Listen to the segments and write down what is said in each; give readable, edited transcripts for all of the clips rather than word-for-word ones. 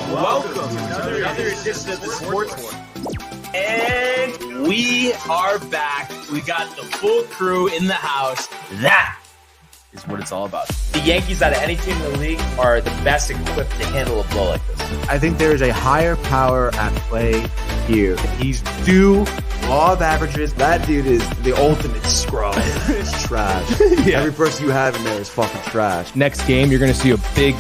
Welcome to another edition of the Sports War. And we are back. We got the full crew in the house. That is what it's all about. The Yankees, out of any team in the league, are the best equipped to handle a blow like this. I think there is a higher power at play here. He's due law of averages. That dude is the ultimate scrub. It's trash. Yeah. Every person you have in there is fucking trash. Next game, you're going to see a big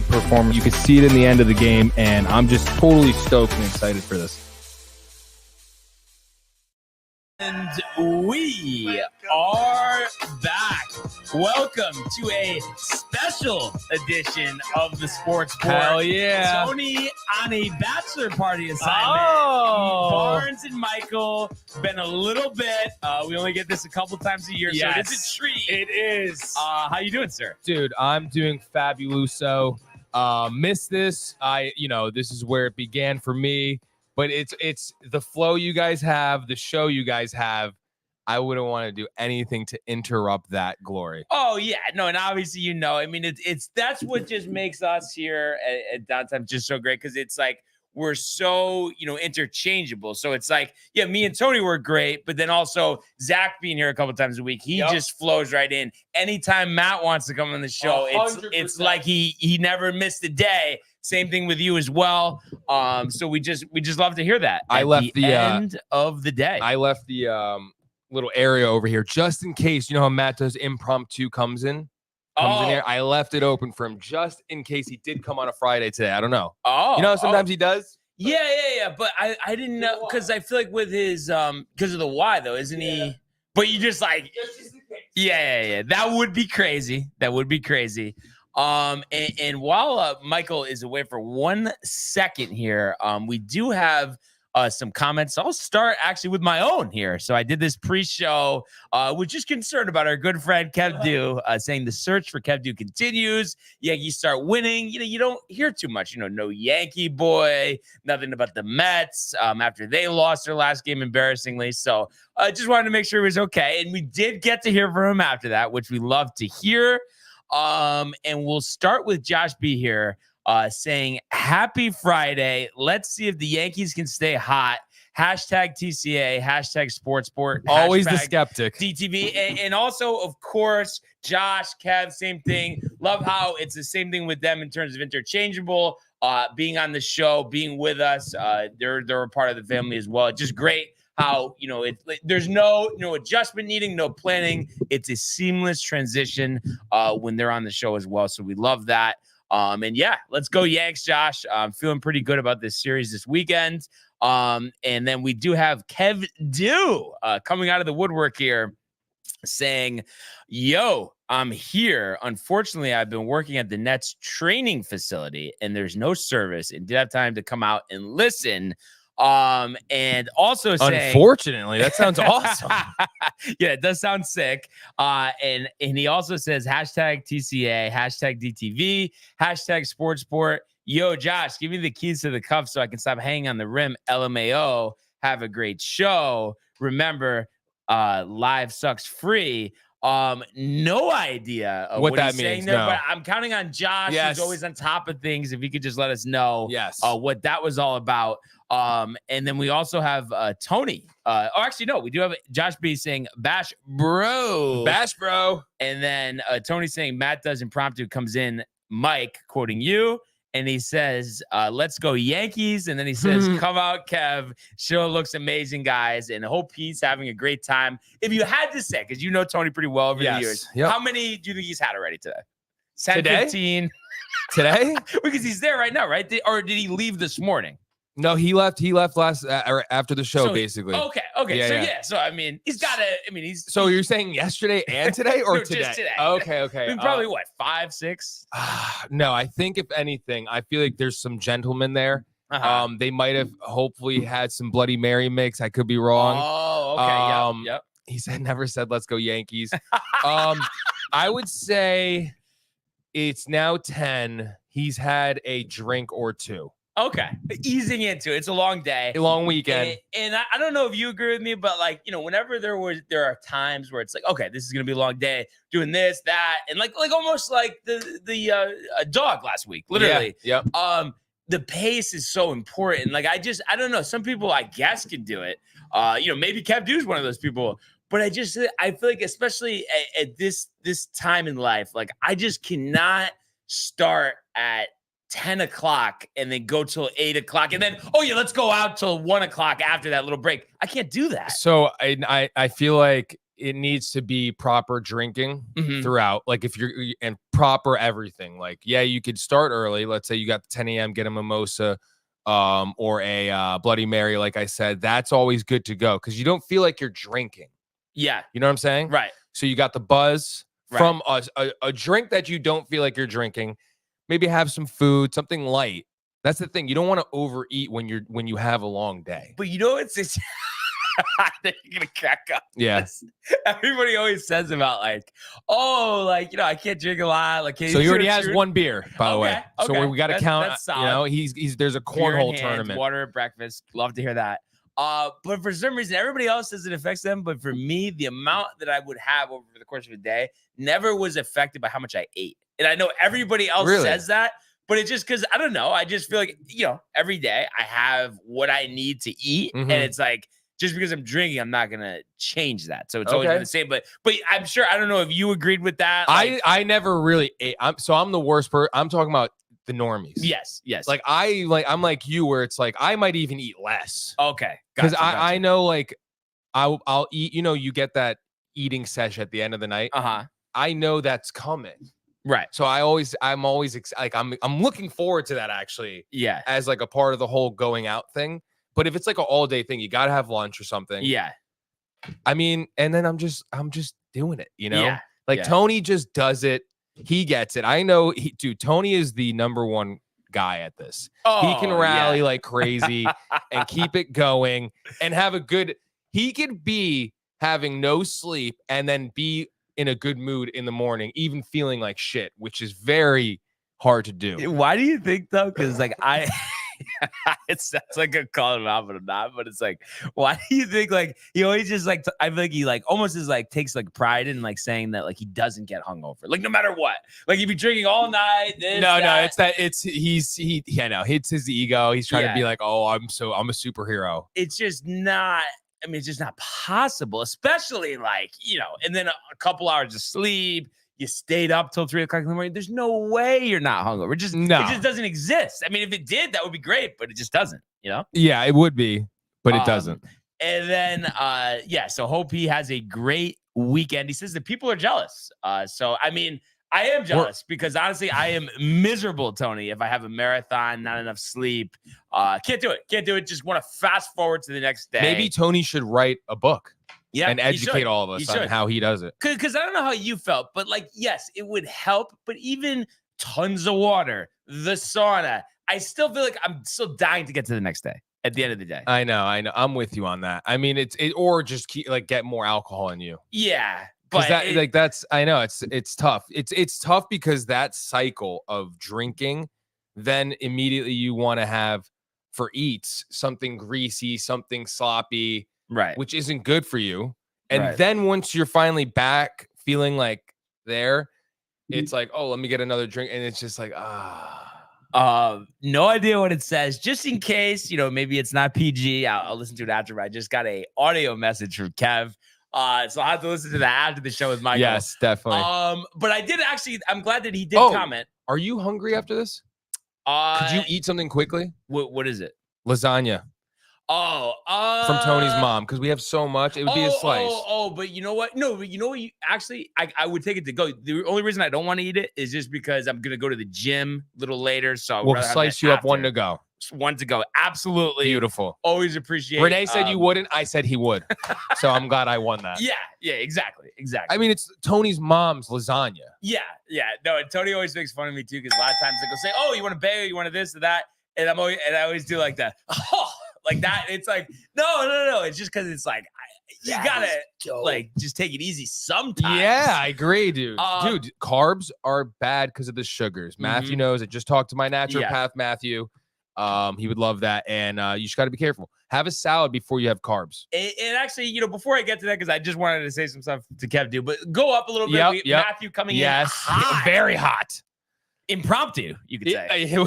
performance. You can see it in the end of the game, and I'm just totally stoked and excited for this. And we are back. Welcome to a special edition of the Sports Board. Hell yeah. Tony on a bachelor party assignment. Oh. Barnes and Michael, been a little bit. We only get this a couple times a year, Yes. so it's a treat. It is. How you doing, sir? Dude, I'm doing fabuloso. Missed this. This is where it began for me. But it's the flow you guys have, the show you guys have. I wouldn't want to do anything to interrupt that glory. Oh yeah, no, and obviously I mean it's that's what just makes us here at Downtime just so great, because it's like we're so interchangeable. So it's like, yeah, me and Tony were great, but then also Zach being here a couple times a week, he just flows right in. Anytime Matt wants to come on the show, 100%. it's like he never missed a day. Same thing with you as well. So we just love to hear that. I left the end of the day. I left the little area over here just in case. You know how Matt does impromptu comes in here. I left it open for him just in case he did come on a Friday today. I don't know. Sometimes he does. Yeah. But I didn't know, because I feel like with his because of the Y though, isn't he? But you just like yeah. That would be crazy. And while Michael is away for 1 second here, we do have some comments. I'll start actually with my own here. So I did this pre-show, was just concerned about our good friend Kev Dew, saying the search for Kev Dew continues. Yankees start winning. You don't hear too much. No Yankee boy, nothing about the Mets after they lost their last game embarrassingly. So I just wanted to make sure he was okay. And we did get to hear from him after that, which we love to hear. And we'll start with Josh B here, saying happy Friday. Let's see if the Yankees can stay hot. Hashtag TCA, hashtag SportsPort. Always the skeptic. DTV. And also, of course, Josh, Kev, same thing. Love how it's the same thing with them in terms of interchangeable, being on the show, being with us. They're a part of the family as well. Just great how, there's no adjustment needing, no planning. It's a seamless transition when they're on the show as well. So we love that. And yeah, let's go Yanks, Josh. I'm feeling pretty good about this series this weekend. And then we do have Kev Dew coming out of the woodwork here saying, yo, I'm here. Unfortunately, I've been working at the Nets training facility and there's no service and did have time to come out and listen. And also saying, unfortunately, that sounds awesome. Yeah, it does sound sick. And he also says hashtag TCA, hashtag DTV, hashtag SportsPort. Yo, Josh, give me the keys to the cup so I can stop hanging on the rim. LMAO. Have a great show. Remember, live sucks free. No idea what that means. There, no. But I'm counting on Josh. Yes. Who's always on top of things. If he could just let us know what that was all about. And then we also have Tony. We do have Josh B saying bash bro. And then Tony saying Matt does impromptu, comes in, Mike quoting you. And he says, let's go Yankees. And then he says, come out, Kev. Show looks amazing, guys. And I hope he's having a great time. If you had to say, because you know Tony pretty well over the years, how many do you think he's had already today? 10, 15? Today? Because he's there right now, right? Or did he leave this morning? No, he left last or after the show, basically. Okay. So I mean, he's got to. I mean, he's. So you're saying yesterday and today, or no, today? Just today. Okay. I mean, probably 5, 6. No, I think if anything, I feel like there's some gentlemen there. They might have hopefully had some Bloody Mary mix. I could be wrong. Oh, okay. Yep. He never said let's go Yankees. I would say it's now 10. He's had a drink or two. Okay. Easing into it. It's a long day. A long weekend. And I don't know if you agree with me, but like, whenever there are times where it's like, okay, this is going to be a long day doing this, that, and like almost like the dog last week, literally. Yeah. Yep. the pace is so important. Like, I don't know. Some people, I guess, can do it. Maybe Kev Du's one of those people. But I feel like, especially at this time in life, like, I just cannot start at 10 o'clock and then go till 8 o'clock. And then, let's go out till 1 o'clock after that little break. I can't do that. So I feel like it needs to be proper drinking throughout. Like, if you're and proper everything. Like, yeah, you could start early. Let's say you got the 10 a.m., get a mimosa or a Bloody Mary. Like I said, that's always good to go because you don't feel like you're drinking. Yeah. You know what I'm saying? Right. So you got the buzz from a drink that you don't feel like you're drinking. Maybe have some food, something light. That's the thing. You don't want to overeat when you have a long day. But it's you're gonna crack up. Yeah. Everybody always says about I can't drink a lot. Like, so he already has one beer, by the way. Okay. So we got to count. That's solid. He's there's a cornhole tournament. Water at breakfast. Love to hear that. But for some reason, everybody else says it affects them. But for me, the amount that I would have over the course of a day never was affected by how much I ate. And I know everybody else says that, but it's just because I don't know. I just feel like, every day I have what I need to eat. And it's like, just because I'm drinking, I'm not going to change that. So it's always been the same. But I'm sure, I don't know if you agreed with that. Like, I never really ate. I'm the worst person. I'm talking about the normies. Yes. Like, I'm like you, where it's like, I might even eat less. Okay. Because I know, like, I'll eat, you get that eating session at the end of the night. I know that's coming. Right. So I'm always I'm looking forward to that, actually. Yeah. As like a part of the whole going out thing. But if it's like an all day thing, you got to have lunch or something. Yeah. I mean, and then I'm just doing it, Yeah. Like, Tony just does it. He gets it. I know Tony is the number one guy at this. He can rally like crazy and keep it going and have a good, he could be having no sleep and then be in a good mood in the morning, even feeling like shit, which is very hard to do. Why do you think though? Because like it sounds like a call him out, but I'm not. But it's like, why do you think like he always just like? I feel like he like almost is like takes like pride in like saying that like he doesn't get hungover, like no matter what. Like he'd be drinking all night. No, it's it's his ego. He's trying to be like, oh, I'm a superhero. It's just not. I mean, it's just not possible, especially like and then a couple hours of sleep. You stayed up till 3 o'clock in the morning. There's no way you're not hungover. It just doesn't exist. I mean, if it did, that would be great, but it just doesn't, Yeah, it would be, but it doesn't. And then, so hope he has a great weekend. He says that people are jealous. So, I mean, I am jealous because honestly, I am miserable, Tony, if I have a marathon, not enough sleep. Can't do it. Just want to fast forward to the next day. Maybe Tony should write a book. Yeah, and educate all of us on how he does it. Because I don't know how you felt, but like, yes, it would help. But even tons of water, the sauna, I still feel like I'm still dying to get to the next day at the end of the day. I know. I'm with you on that. I mean, or just get more alcohol in you. Yeah. But I know it's tough. It's tough because that cycle of drinking, then immediately you want to have for eats something greasy, something sloppy. Right. Which isn't good for you. And then once you're finally back feeling like there, it's like, oh, let me get another drink. And it's just like, no idea what it says. Just in case, maybe it's not PG. I'll listen to it after, but I just got a audio message from Kev. So I'll have to listen to that after the show with Michael. Yes, definitely. But I did actually, I'm glad that he did comment. Are you hungry after this? Could you eat something quickly? What is it? Lasagna. From Tony's mom, because we have so much. It would be a slice. But you know what? No, but you know what? I would take it to go. The only reason I don't want to eat it is just because I'm gonna go to the gym a little later. So we'll slice you up one to go. One to go. Absolutely beautiful. Always appreciate. Renee said you wouldn't. I said he would. So I'm glad I won that. Yeah, exactly. I mean, it's Tony's mom's lasagna. Yeah. No, and Tony always makes fun of me too because a lot of times they go say, "Oh, you want a bagel? You want this or that?" And I always do like that. Like that, it's like no. It's just because it's like you gotta like just take it easy sometimes. Yeah, I agree, dude. Dude, carbs are bad because of the sugars. Matthew knows. I just talked to my naturopath, Matthew. He would love that, and you just got to be careful. Have a salad before you have carbs. And actually, before I get to that, because I just wanted to say some stuff to Kev, but go up a little bit. Yep. Matthew coming in hot. Very hot. impromptu, you could say.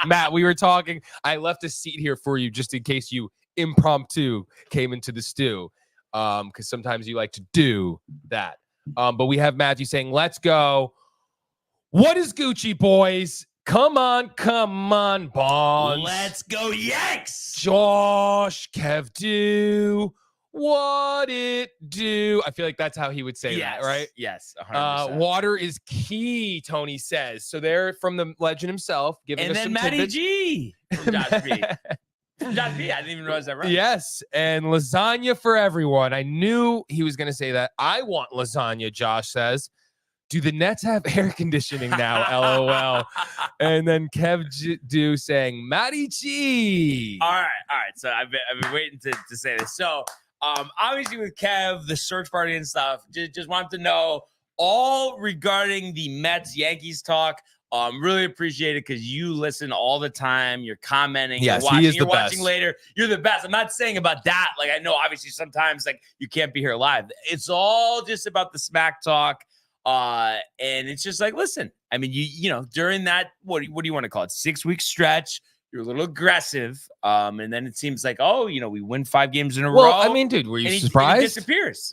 Matt, we were talking. I left a seat here for you just in case you impromptu came into the stew. Because sometimes you like to do that. But we have Matthew saying, let's go. What is Gucci, boys? Come on, Bonds. Let's go, Yanks. Josh, Kev, do what it do. I feel like that's how he would say that, right? Yes, 100%. Water is key, Tony says. So they're from the legend himself, giving us some Matty tidbits. G from Josh B. Josh B, I didn't even realize that right. Yes, and lasagna for everyone. I knew he was going to say that. I want lasagna, Josh says. Do the Nets have air conditioning now? LOL. And then Kev Do saying, Matty G. All right. So I've been waiting to say this. So obviously with Kev, the search party and stuff, just wanted to know all regarding the Mets Yankees talk. Really appreciate it because you listen all the time. You're commenting. Yes, you're watching, he is you're the watching best. later. You're the best. I'm not saying about that. Like, I know obviously sometimes like you can't be here live. It's all just about the smack talk. And it's just like, listen, I mean, you know, during that, what do you want to call it? 6-week stretch, you're a little aggressive. And then it seems like, oh, you know, we win 5 games in a row. Well, I mean, dude, were you surprised? And he disappears.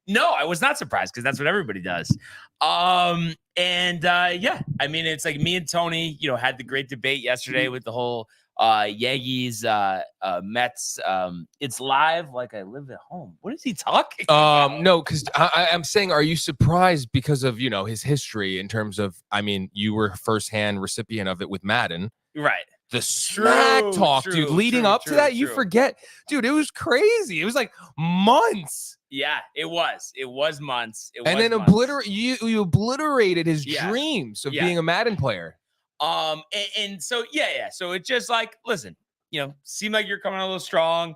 No, I was not surprised because that's what everybody does. Yeah, I mean, it's like me and Tony, you know, had the great debate yesterday with the whole Yankees, Mets. It's live like I live at home. What is he talking about? No, because I'm saying, are you surprised because of, you know, his history in terms of, I mean, you were firsthand recipient of it with Madden. Right. The smack talk, dude, leading up to that, you forget, dude, it was crazy. It was like months. Yeah, it was. It was months. And then you obliterated his dreams of being a Madden player. And so yeah. So it's just like, listen, you know, seemed like you're coming a little strong.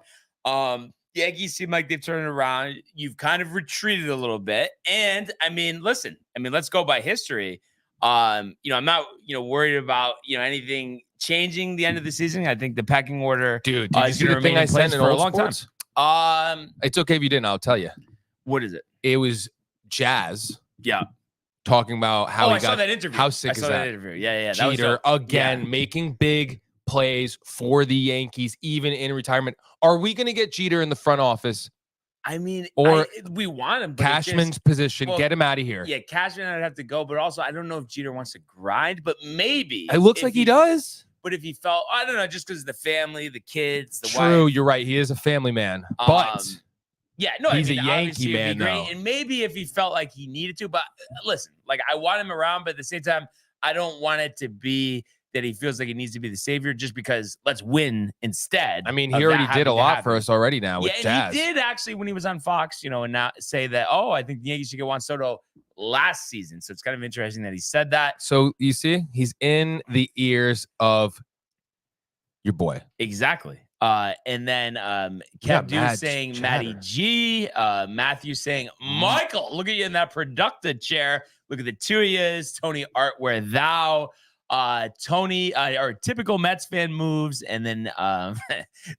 Yankees seem like they've turned it around. You've kind of retreated a little bit. And I mean, listen, let's go by history. You know, I'm not, you know, worried about, you know, anything changing the end of the season. I think the pecking order, dude, did you see the thing I sent for a long time? It's okay if you didn't. I'll tell you. What is it? It was Jazz. Yeah. Talking about how I saw that interview. How sick I is saw that? interview. Yeah. Jeter again making big plays for the Yankees, even in retirement. Are we going to get Jeter in the front office? I mean, or we want him. Cashman's position. Get him out of here. Yeah, Cashman, I'd have to go. But also, I don't know if Jeter wants to grind. But maybe it looks like he does. But if he felt, I don't know, just because the family, the kids, the wife. True, you're right. He is a family man. But yeah, no, he's a Yankee man, though. And maybe if he felt like he needed to. But listen, like I want him around, but at the same time, I don't want it to be that he feels like he needs to be the savior just because let's win instead. I mean, he already did a lot for us already now with Jazz. He did actually when he was on Fox, you know, and now say that, oh, I think the Yankees should get Juan Soto last season. So it's kind of interesting that he said that. So you see, he's in the ears of your boy. Exactly. And then Kev Dude saying Matty G, Matthew saying Michael, look at you in that productive chair. Look at the two of you, Tony Art where thou. Tony, our typical Mets fan moves, and then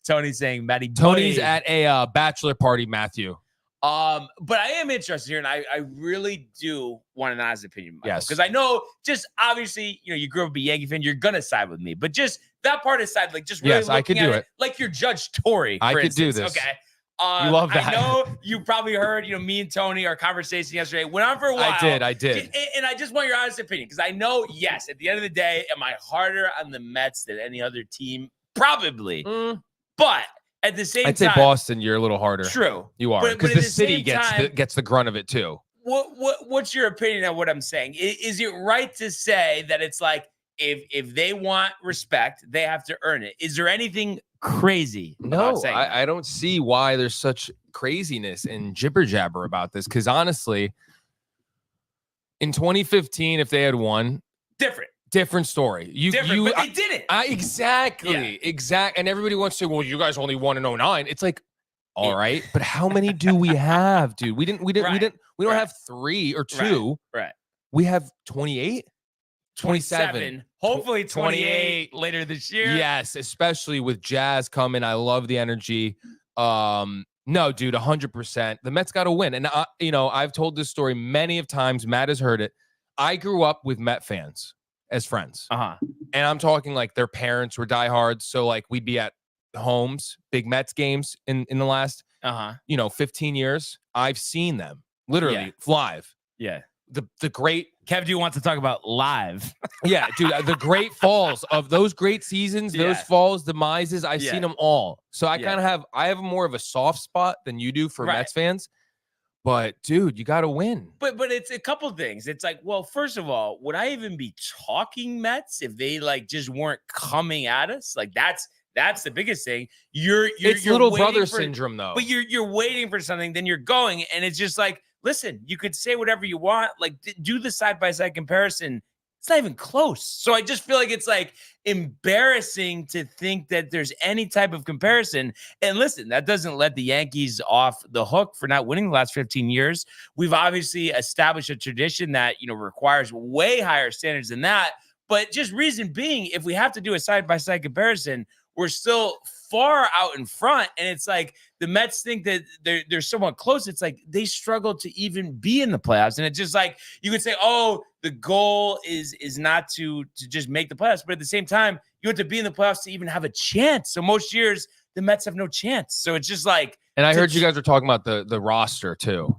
Tony saying Matty. Tony's at a bachelor party, Matthew. But I am interested here, and I really do want an honest opinion, Michael, yes, because I know just obviously, you know, you grew up a Yankee fan, you're gonna side with me, but just that part aside, like just really I could do it like you're Judge Torrey. I could do this. Okay. You love that. I know you probably heard, you know, me and Tony, our conversation yesterday went on for a while. I did. And I just want your honest opinion because I know, yes, at the end of the day, am I harder on the Mets than any other team? Probably. But at the same time, I'd say Boston, you're a little harder. True. You are. Because the city gets the grunt of it too. What's your opinion on what I'm saying? Is it right to say that it's like if they want respect, they have to earn it? Is there anything crazy? No, I don't see why there's such craziness and jibber jabber about this. Because honestly, in 2015, if they had won, different story. But they didn't. Exactly. And everybody wants to say, well, you guys only won in 2009. It's like, all right, but how many do we have, dude? We don't have 3 or 2. Right. We have 28. 27. Hopefully 28 later this year. Yes, especially with Jazz coming. I love the energy. No, dude, 100%. The Mets got to win. And, you know, I've told this story many of times. Matt has heard it. I grew up with Met fans as friends. Uh-huh. And I'm talking like their parents were diehards. So like we'd be at homes, big Mets games in the last, 15 years. I've seen them literally live. Yeah. The great Kev, do you want to talk about live? Yeah, dude, the great falls of those great seasons, those falls, demises, I've seen them all. So I kind of have more of a soft spot than you do for Mets fans. But dude, you got to win. But it's a couple things. It's like, well, first of all, would I even be talking Mets if they like just weren't coming at us? Like that's the biggest thing. You're little brother syndrome though. But you're waiting for something, then you're going, and it's just like, listen, you could say whatever you want, like do the side-by-side comparison. It's not even close. So I just feel like it's like embarrassing to think that there's any type of comparison. And listen, that doesn't let the Yankees off the hook for not winning the last 15 years. We've obviously established a tradition that, requires way higher standards than that. But just reason being, if we have to do a side-by-side comparison, we're still far out in front. And it's like the Mets think that they're somewhat close. It's like they struggle to even be in the playoffs. And it's just like you could say, oh, the goal is not to just make the playoffs. But at the same time, you have to be in the playoffs to even have a chance. So most years, the Mets have no chance. So it's just like. And I heard you guys were talking about the roster too.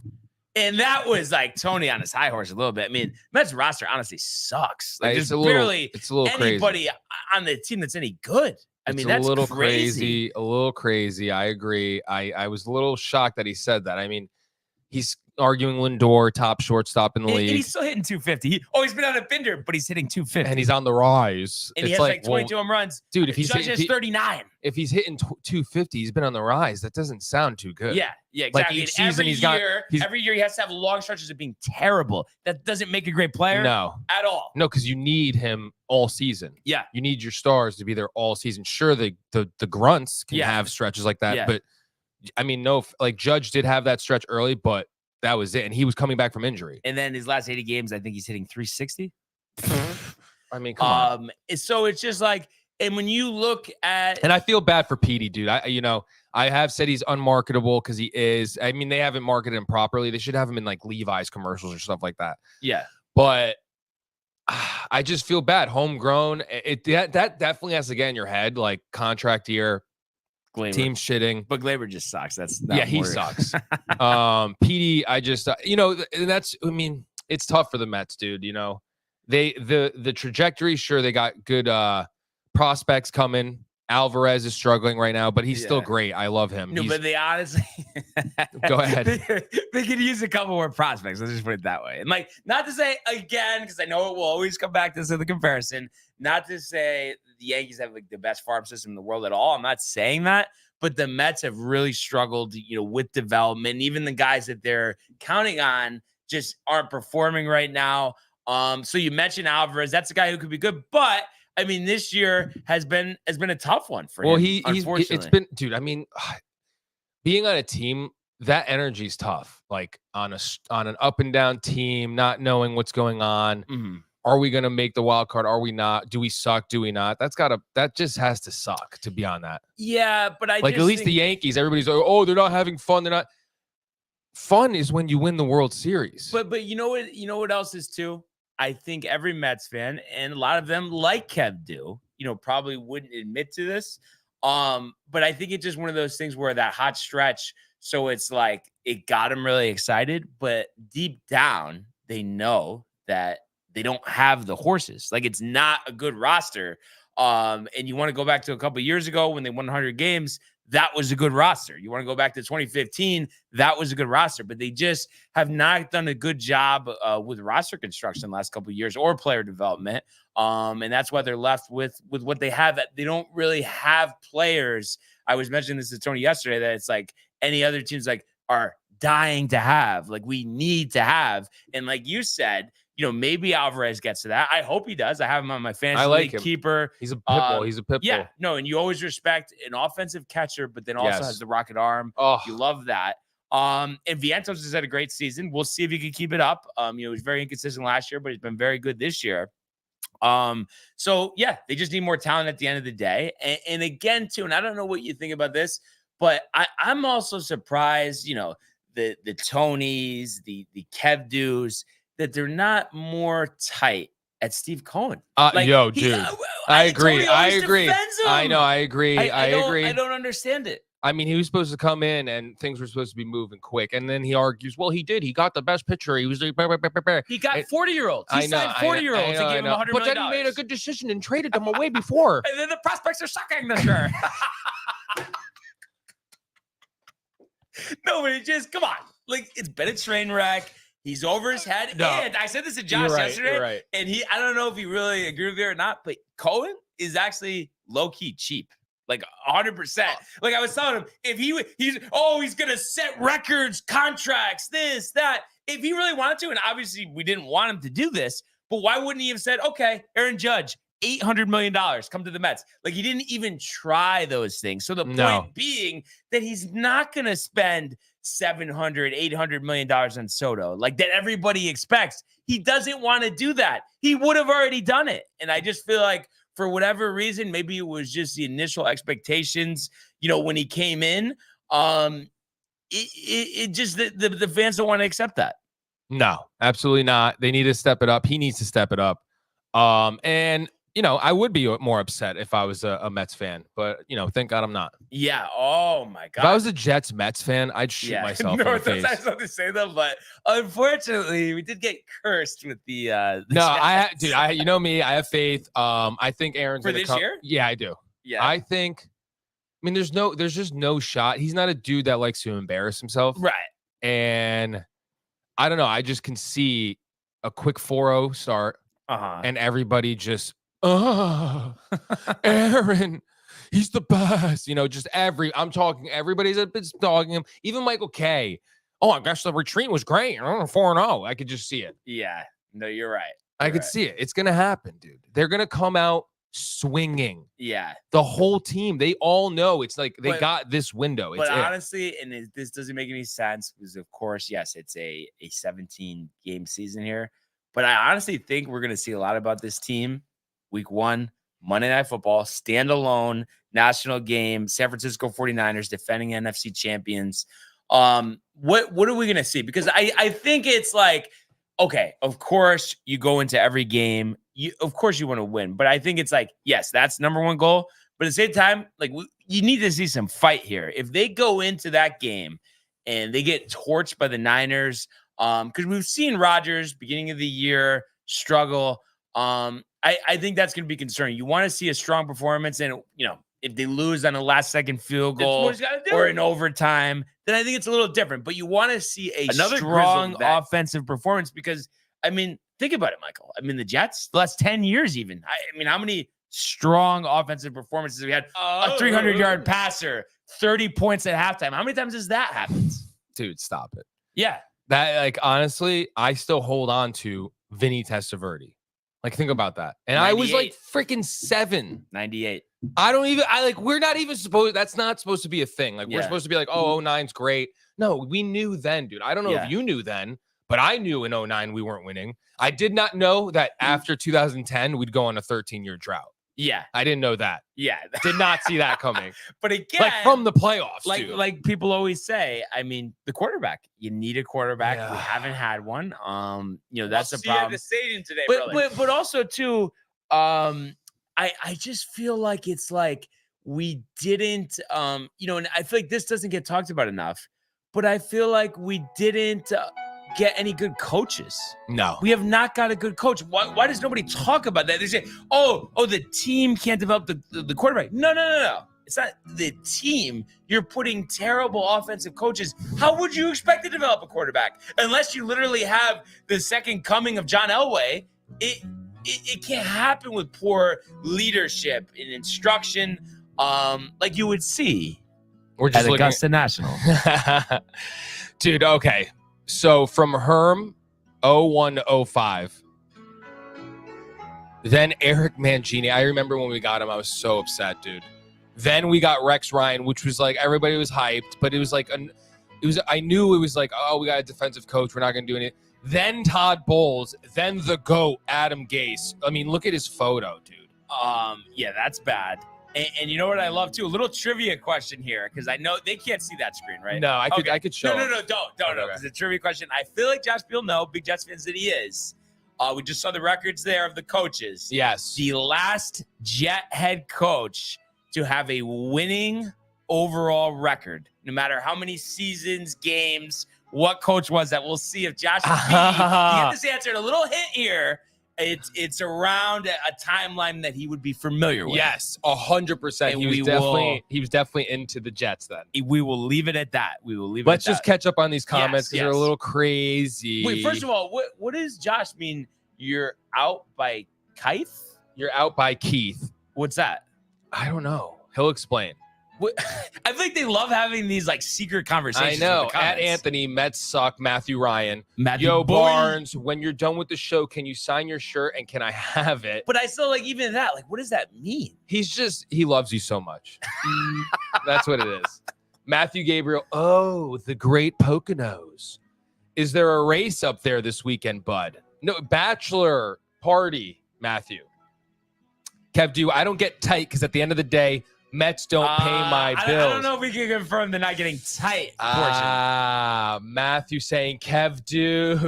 And that was like Tony on his high horse a little bit. I mean, Mets roster honestly sucks. Like it's there's barely anybody on the team that's any good. I mean, that's a little crazy. A little crazy. I agree. I was a little shocked that he said that. I mean, he's arguing Lindor, top shortstop in the league. And he's still hitting 250. He's been on a bender, but he's hitting 250. And he's on the rise. And he has like 22 home runs. Dude, if he's Judge has 39. If he's hitting 250, he's been on the rise. That doesn't sound too good. Yeah, exactly. Like each season every year he has to have long stretches of being terrible. That doesn't make a great player. No. At all. No, because you need him all season. Yeah. You need your stars to be there all season. Sure, the grunts can have stretches like that. Yeah. But I mean, like Judge did have that stretch early, but that was it. And he was coming back from injury. And then his last 80 games, I think he's hitting 360. I mean, come on. So it's just like, and when you look at, and I feel bad for Petey, dude. I have said he's unmarketable because he is. I mean, they haven't marketed him properly. They should have him in like Levi's commercials or stuff like that. Yeah. But I just feel bad. Homegrown. That definitely has to get in your head. Like contract year. Glaber. Team shitting, but Glaber just sucks. He sucks. Petey, I just and that's. I mean, it's tough for the Mets, dude. The trajectory. Sure, they got good prospects coming. Alvarez is struggling right now, but he's still great. I love him. No, but they honestly go ahead. They could use a couple more prospects. Let's just put it that way. And like, not to say again, because I know it will always come back to the comparison. Not to say the Yankees have like the best farm system in the world at all. I'm not saying that, but the Mets have really struggled, with development. Even the guys that they're counting on just aren't performing right now. So you mentioned Alvarez. That's a guy who could be good, but I mean, this year has been a tough one for him. It's been, dude. I mean, being on a team, that energy is tough. Like on an up and down team, not knowing what's going on. Mm-hmm. Are we going to make the wild card? Are we not? Do we suck? Do we not? That just has to suck to be on that. Yeah, but at least the Yankees, everybody's like, oh, they're not having fun. They're not. Fun is when you win the World Series. But you know what else is too? I think every Mets fan, and a lot of them, like Kev do, probably wouldn't admit to this. But I think it's just one of those things where that hot stretch, so it's like it got them really excited, but deep down, they know that they don't have the horses. Like it's not a good roster. And you want to go back to a couple of years ago when they won 100 games, that was a good roster. You want to go back to 2015, that was a good roster, but they just have not done a good job with roster construction the last couple of years or player development. And that's why they're left with what they have. They don't really have players. I was mentioning this to Tony yesterday that it's like any other teams like are dying to have, like we need to have. And like you said, maybe Alvarez gets to that. I hope he does. I have him on my fantasy league keeper. He's a pit bull. He's a pit bull. Yeah, no, and you always respect an offensive catcher, but then also has the rocket arm. Oh, you love that. And Vientos has had a great season. We'll see if he can keep it up. He was very inconsistent last year, but he's been very good this year. So yeah, they just need more talent at the end of the day. And again, too, and I don't know what you think about this, but I'm also surprised, the Tonys, the Kev Dews, that they're not more tight at Steve Cohen. Yo, dude. I agree. Tony I always agree. defends him. I know. I agree. I agree. I don't understand it. I mean, he was supposed to come in and things were supposed to be moving quick. And then he argues, well, he did. He got the best pitcher. He was He got 40-year-olds. He signed 40-year-olds and gave him $100 million. But then he made a good decision and traded them away before. And then the prospects are sucking this year. No, but it just, come on. Like, it's been a train wreck. He's over his head. No. And I said this to Josh yesterday. You're right. And I don't know if he really agreed with it or not, but Cohen is actually low-key cheap. Like 100%. Like I was telling him, if he's going to set records, contracts, this, that. If he really wanted to, and obviously we didn't want him to do this, but why wouldn't he have said, okay, Aaron Judge, $800 million, come to the Mets? Like he didn't even try those things. So the point being that he's not going to spend $700, $800 million on Soto like that everybody expects. He doesn't want to do that. He would have already done it. And I just feel like for whatever reason, maybe it was just the initial expectations, when he came in, it just, the fans don't want to accept that. No, absolutely not. They need to step it up. He needs to step it up. And I would be more upset if I was a Mets fan, but thank God I'm not. Yeah. Oh my God. If I was a Jets Mets fan, I'd shoot myself in the face. I was about to say that, but unfortunately, we did get cursed with the no, Jets. you know me, I have faith. I think Aaron's for this year. Yeah, I do. Yeah. I mean, there's just no shot. He's not a dude that likes to embarrass himself. Right. And I don't know. I just can see a quick 4-0 start and everybody just, Aaron, he's the best. I'm talking, everybody's dogging him. Even Michael K. Oh, I guess the retreat was great. 4-0. I could just see it. Yeah. No, you're right. I could see it. It's going to happen, dude. They're going to come out swinging. Yeah. The whole team, they all know it's like they got this window. But honestly, and this doesn't make any sense because, of course, yes, it's a 17-game season here. But I honestly think we're going to see a lot about this team. Week 1, Monday Night Football, standalone national game, San Francisco 49ers defending NFC champions. What are we going to see? Because I think it's like, okay, of course you go into every game. Of course you want to win. But I think it's like, yes, that's number one goal. But at the same time, like you need to see some fight here. If they go into that game and they get torched by the Niners, because we've seen Rodgers beginning of the year struggle. I think that's going to be concerning. You want to see a strong performance, and if they lose on a last-second field goal or in overtime, then I think it's a little different. But you want to see another strong offensive performance because, I mean, think about it, Michael. I mean, the Jets, the last 10 years even. I mean, how many strong offensive performances have we had? A 300-yard passer, 30 points at halftime. How many times has that happened? Dude, stop it. Yeah. That, honestly, I still hold on to Vinny Testaverde. Think about that. And 98. I was freaking 7. 98. We're not even supposed, that's not supposed to be a thing. We're supposed to be 09's great. No, we knew then, dude. I don't know if you knew then, but I knew in 09 we weren't winning. I did not know that after 2010, we'd go on a 13-year drought. Yeah. I didn't know that. Yeah. Did not see that coming. But again, from the playoffs, dude. Like people always say, I mean, the quarterback. You need a quarterback. Yeah. We haven't had one. That's a problem. The stadium today, but also too, I just feel like it's like we didn't, and I feel like this doesn't get talked about enough, but I feel like we didn't get any good coaches. No. We have not got a good coach. Why does nobody talk about that? They say, oh, the team can't develop the quarterback. No. It's not the team. You're putting terrible offensive coaches. How would you expect to develop a quarterback? Unless you literally have the second coming of John Elway, it can't happen with poor leadership and instruction like you would see at Augusta National. Dude, okay. So from Herm, 01-05, then Eric Mangini. I remember when we got him, I was so upset, dude. Then we got Rex Ryan, which was everybody was hyped, but it was I knew it was we got a defensive coach. We're not going to do anything. Then Todd Bowles, then the GOAT, Adam Gase. I mean, look at his photo, dude. Yeah, that's bad. And you know what I love too? A little trivia question here, because I know they can't see that screen, right? No, I could show. No, him. don't. Okay. Because the trivia question, I feel like Josh Beal, big Jets fans that he is. We just saw the records there of the coaches. Yes. The last Jet head coach to have a winning overall record, no matter how many seasons, games, what coach was that. We'll see if Josh B, you get this answer. A little hint here. It's around a timeline that he would be familiar with. Yes, 100%. He was definitely into the Jets then. We will leave it at that. Let's just catch up on these comments because they're a little crazy. Wait, first of all, what does Josh mean? You're out by Keith? You're out by Keith. What's that? I don't know. He'll explain. I think they love having these like secret conversations. I know. At Anthony, Mets suck. Matthew Ryan. Yo, Barnes, when you're done with the show, can you sign your shirt and can I have it? But I still like even that. Like, what does that mean? He loves you so much. That's what it is. Matthew Gabriel. Oh, the great Poconos. Is there a race up there this weekend, bud? No, bachelor party, Matthew. Kev, I don't get tight because at the end of the day, Mets don't pay my bills. I don't know if we can confirm they're not getting tight portion. Matthew saying, Kev,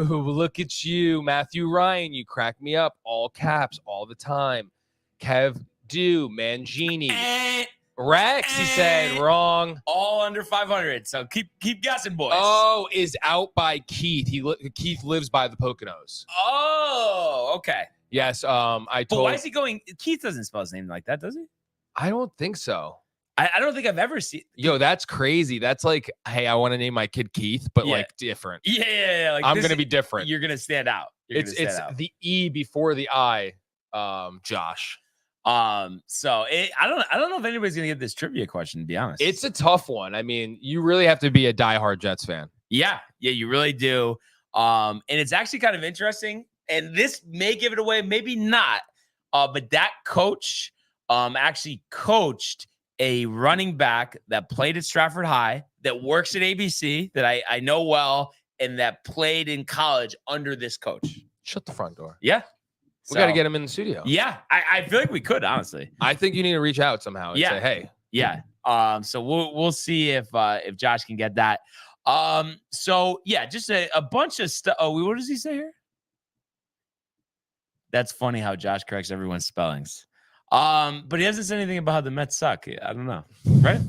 look at you. Matthew Ryan, you crack me up. All caps, all the time. Kev, Mangini. Rex, he said, wrong. All under 500. So keep guessing, boys. Oh, is out by Keith. Keith lives by the Poconos. Oh, okay. Yes, But why is he going? Keith doesn't spell his name like that, does he? I don't think so. I don't think I've ever seen. Yo, that's crazy. That's like, hey, I want to name my kid Keith, but like different. Yeah. Like, I'm gonna be different. You're gonna stand out. It's the E before the I, Josh. So I don't know if anybody's gonna get this trivia question. To be honest, it's a tough one. I mean, you really have to be a diehard Jets fan. Yeah, you really do. And it's actually kind of interesting. And this may give it away, maybe not. But that coach actually coached a running back that played at Stratford High, that works at ABC, that I know well, and that played in college under this coach. Shut the front door. Yeah. We got to get him in the studio. Yeah. I feel like we could, honestly. I think you need to reach out somehow and say, hey. Yeah. So we'll see if Josh can get that. So yeah, just a bunch of stuff. Oh, what does he say here? That's funny how Josh corrects everyone's spellings. But he hasn't said anything about how the Mets suck. I don't know. Right?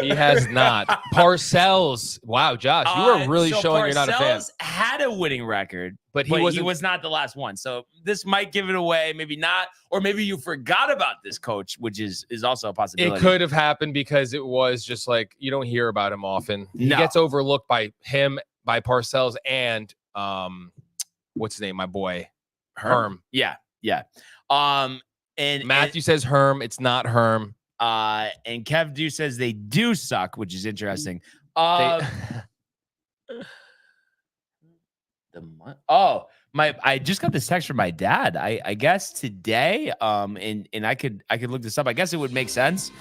He has not. Parcells. Wow, Josh, you are really showing you're not a fan. Parcells had a winning record, but he was not the last one. So this might give it away, maybe not, or maybe you forgot about this coach, which is also a possibility. It could have happened because it was just like you don't hear about him often. He gets overlooked by Parcells, and what's his name? My boy, Herm. Yeah. And Matthew says Herm. It's not Herm. And Kev says they do suck, which is interesting. I just got this text from my dad. I guess today, and I could look this up. I guess it would make sense.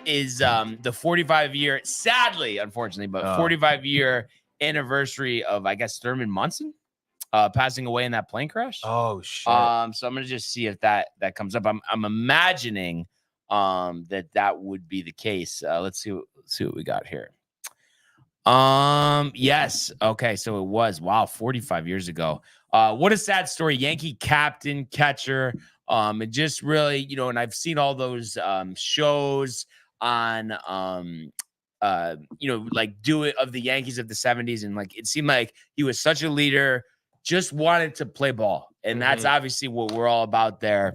Is the 45-year, sadly, unfortunately, but 45-year anniversary of, I guess, Thurman Munson passing away in that plane crash. Oh shit. So I'm gonna just see if that comes up. I'm imagining that would be the case. Let's see what we got here. Yes. Okay. So it was, 45 years ago. What a sad story. Yankee captain, catcher. It just really, and I've seen all those shows on like Do It of the Yankees of the 70s, and like it seemed like he was such a leader, just wanted to play ball, and that's obviously what we're all about there.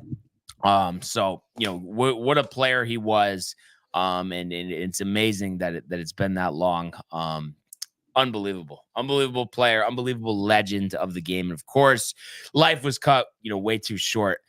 So what a player he was, and it's amazing that it's been that long. Unbelievable player, unbelievable legend of the game, and of course, life was cut way too short.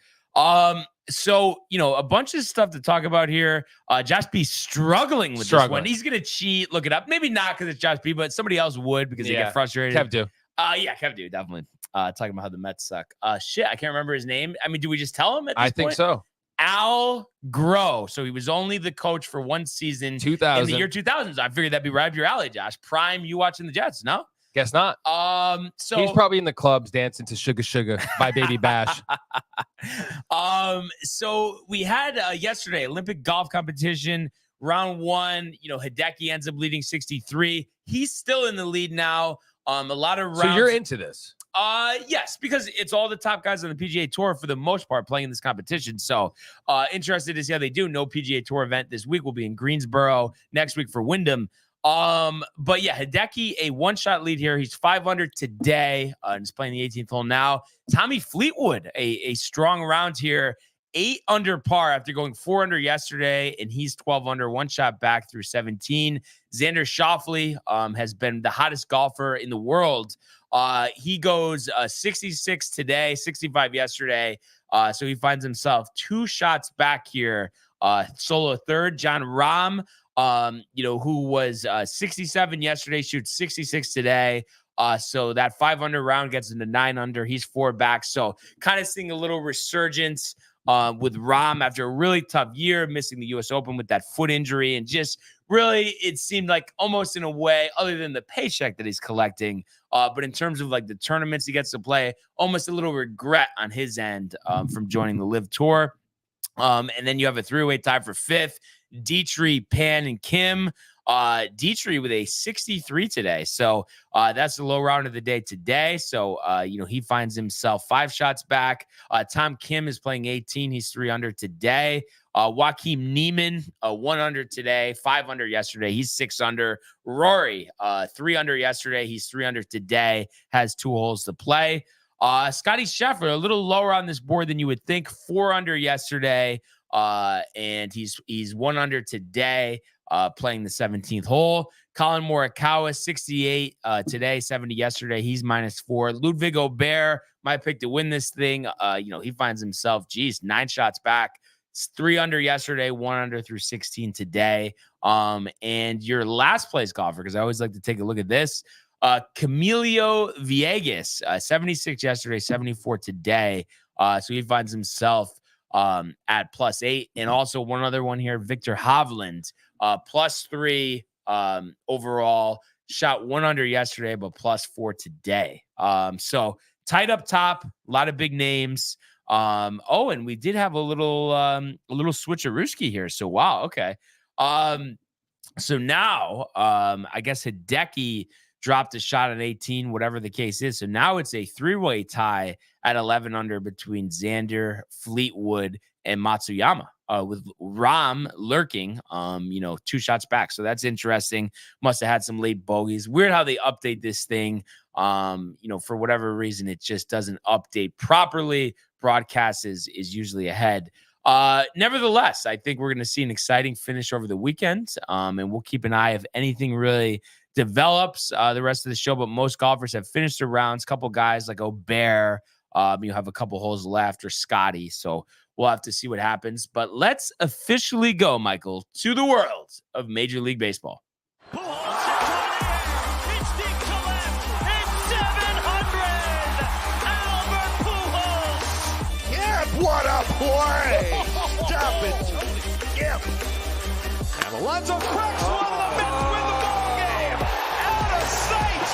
So a bunch of stuff to talk about here. Josh B struggling with this one. He's gonna cheat. Look it up. Maybe not because it's Josh B, but somebody else would because they get frustrated. Kev do. Kev do, definitely. Talking about how the Mets suck. Shit, I can't remember his name. I mean, do we just tell him? I think so. Al Groh. So he was only the coach for one season 2000. in the year 2000. So I figured that'd be right up your alley, Josh. Prime, you watching the Jets? No? Guess not. So he's probably in the clubs dancing to Sugar Sugar by Baby Bash. So we had yesterday Olympic golf competition round 1. Hideki ends up leading 63. He's still in the lead now. A lot of rounds. So you're into this? Yes, because it's all the top guys on the PGA Tour for the most part playing in this competition. So interested to see how they do. No PGA Tour event this week. Will be in Greensboro next week for Wyndham. But yeah, Hideki, a one-shot lead here. He's 5 under today, and he's playing the 18th hole now. Tommy Fleetwood, a strong round here, 8 under par after going 4 under yesterday, and he's 12 under, one shot back through 17. Xander Schauffele has been the hottest golfer in the world. He goes 66 today, 65 yesterday. So he finds himself 2 shots back here. Solo third. John Rahm, who was 67 yesterday, shoots 66 today. So that 5 under round gets into 9 under. He's 4 back. So kind of seeing a little resurgence with Rahm after a really tough year, missing the U.S. Open with that foot injury. And just really, it seemed like almost in a way, other than the paycheck that he's collecting, but in terms of like the tournaments he gets to play, almost a little regret on his end from joining the Live Tour. And then you have a 3-way tie for 5th. Dietrich, Pan, and Kim. Dietrich with a 63 today. So that's the low round of the day today. So, he finds himself 5 shots back. Tom Kim is playing 18. He's 3 under today. Joaquin Niemann, 1 under today, 5 under yesterday. He's 6 under. Rory, 3 under yesterday. He's 3 under today, has 2 holes to play. Scotty Scheffler, a little lower on this board than you would think, 4 under yesterday. And he's 1 under today, playing the 17th hole. Colin Morikawa, 68 today, 70 yesterday. He's -4. Ludwig Aubert, my pick to win this thing. He finds himself, 9 shots back. It's 3 under yesterday, 1 under through 16 today. And your last place golfer, because I always like to take a look at this, Camilo Villegas, 76 yesterday, 74 today. So he finds himself at +8. And also one other one here, Victor Hovland, +3 overall, shot 1 under yesterday, but +4 today. So tight up top, a lot of big names. And we did have a little switcherooski here. So wow, okay. So now I guess Hideki dropped a shot at 18, whatever the case is. So now it's a 3-way tie at 11 under between Xander, Fleetwood, and Matsuyama, with Rahm lurking, 2 shots back. So that's interesting. Must have had some late bogeys. Weird how they update this thing. For whatever reason, it just doesn't update properly. Broadcast is usually ahead. Nevertheless, I think we're going to see an exciting finish over the weekend. And we'll keep an eye if anything really develops the rest of the show. But most golfers have finished their rounds. Couple guys like Aubert, you have a couple holes left, or Scotty. So we'll have to see what happens. But let's officially go, Michael, to the world of Major League Baseball. What a play! Stop it, Skip! And Alonso cracks one of the Mets win the ball game! Out of sight!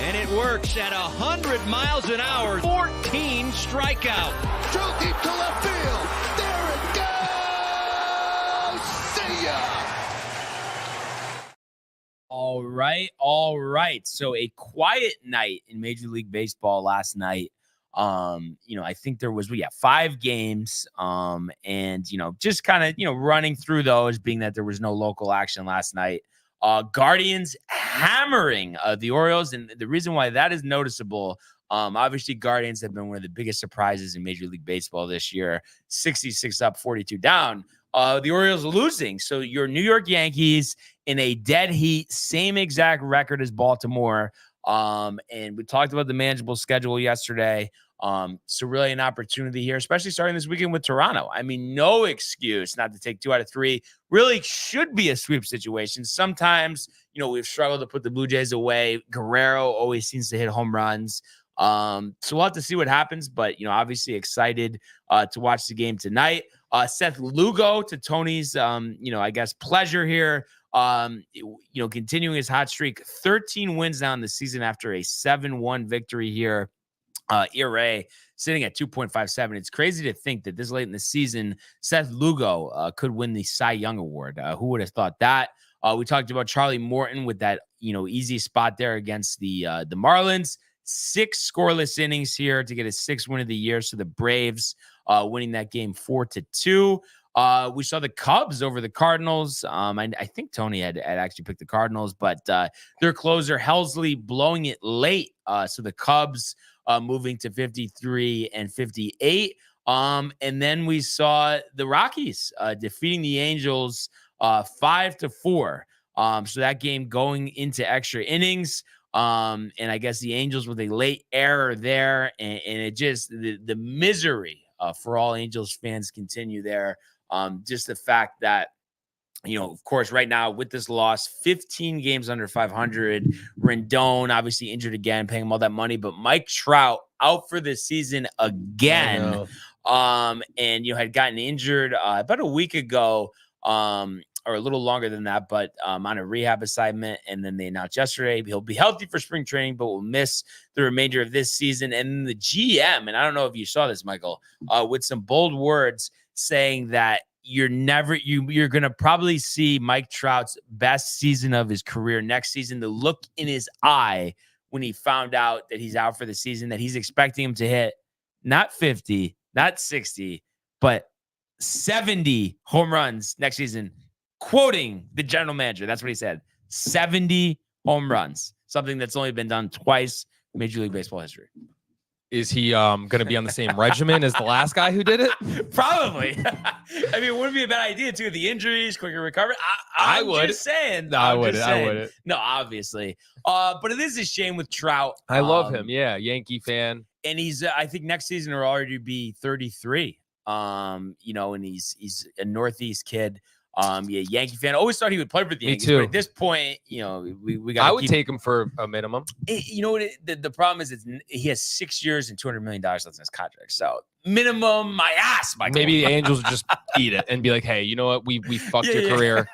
And it works at 100 miles an hour. 14 strikeout. Too deep to left field. There it goes! See ya! All right. So a quiet night in Major League Baseball last night. I think there was 5 games, and just kind of running through those, being that there was no local action last night. Guardians hammering the Orioles, and the reason why that is noticeable, obviously Guardians have been one of the biggest surprises in Major League Baseball this year. 66 up, 42 down. The Orioles losing. So your New York Yankees in a dead heat, same exact record as Baltimore. And we talked about the manageable schedule yesterday. So really an opportunity here, especially starting this weekend with Toronto. I mean, no excuse not to take 2 out of 3. Really should be a sweep situation. Sometimes, we've struggled to put the Blue Jays away. Guerrero always seems to hit home runs. So we'll have to see what happens, but, obviously excited to watch the game tonight. Seth Lugo, to Tony's, I guess pleasure here. Continuing his hot streak, 13 wins now in the season after a 7-1 victory here ERA sitting at 2.57. It's crazy to think that this late in the season, Seth Lugo could win the Cy Young Award. Who would have thought that? We talked about Charlie Morton with that, easy spot there against the Marlins. 6 scoreless innings here to get his 6th win of the year. So the Braves winning that game 4-2. We saw the Cubs over the Cardinals. I think Tony had actually picked the Cardinals, but their closer Helsley blowing it late. So the Cubs moving to 53 and 58. And then we saw the Rockies defeating the Angels 5-4. So that game going into extra innings. And I guess the Angels with a late error there, and it just the misery for all Angels fans continue there. Just the fact that, of course, right now with this loss, 15 games under 500. Rendon obviously injured again, paying him all that money, but Mike Trout out for the season again. And had gotten injured about a week ago. Or a little longer than that, but on a rehab assignment. And then they announced yesterday he'll be healthy for spring training, but will miss the remainder of this season. And the GM, and I don't know if you saw this, Michael, with some bold words saying that you're going to probably see Mike Trout's best season of his career next season. The look in his eye when he found out that he's out for the season, that he's expecting him to hit not 50, not 60, but 70 home runs next season. Quoting the general manager, that's what he said. 70 home runs, something that's only been done twice in Major League Baseball history. Is he going to be on the same regimen as the last guy who did it? Probably. I mean, it wouldn't be a bad idea too. The injuries, quicker recovery. I would. Just saying. No, I wouldn't. No, obviously. But it is a shame with Trout. I love him. Yeah, Yankee fan. And he's. I think next season will already be 33. And he's a Northeast kid. Yankee fan. Always thought he would play for the Yankees. Me too. But at this point, we got. I would take him for a minimum. The problem is he has 6 years and $200 million left in his contract. So minimum, my ass, Michael. Maybe the Angels just eat it and be like, hey, you know what? We fucked your career.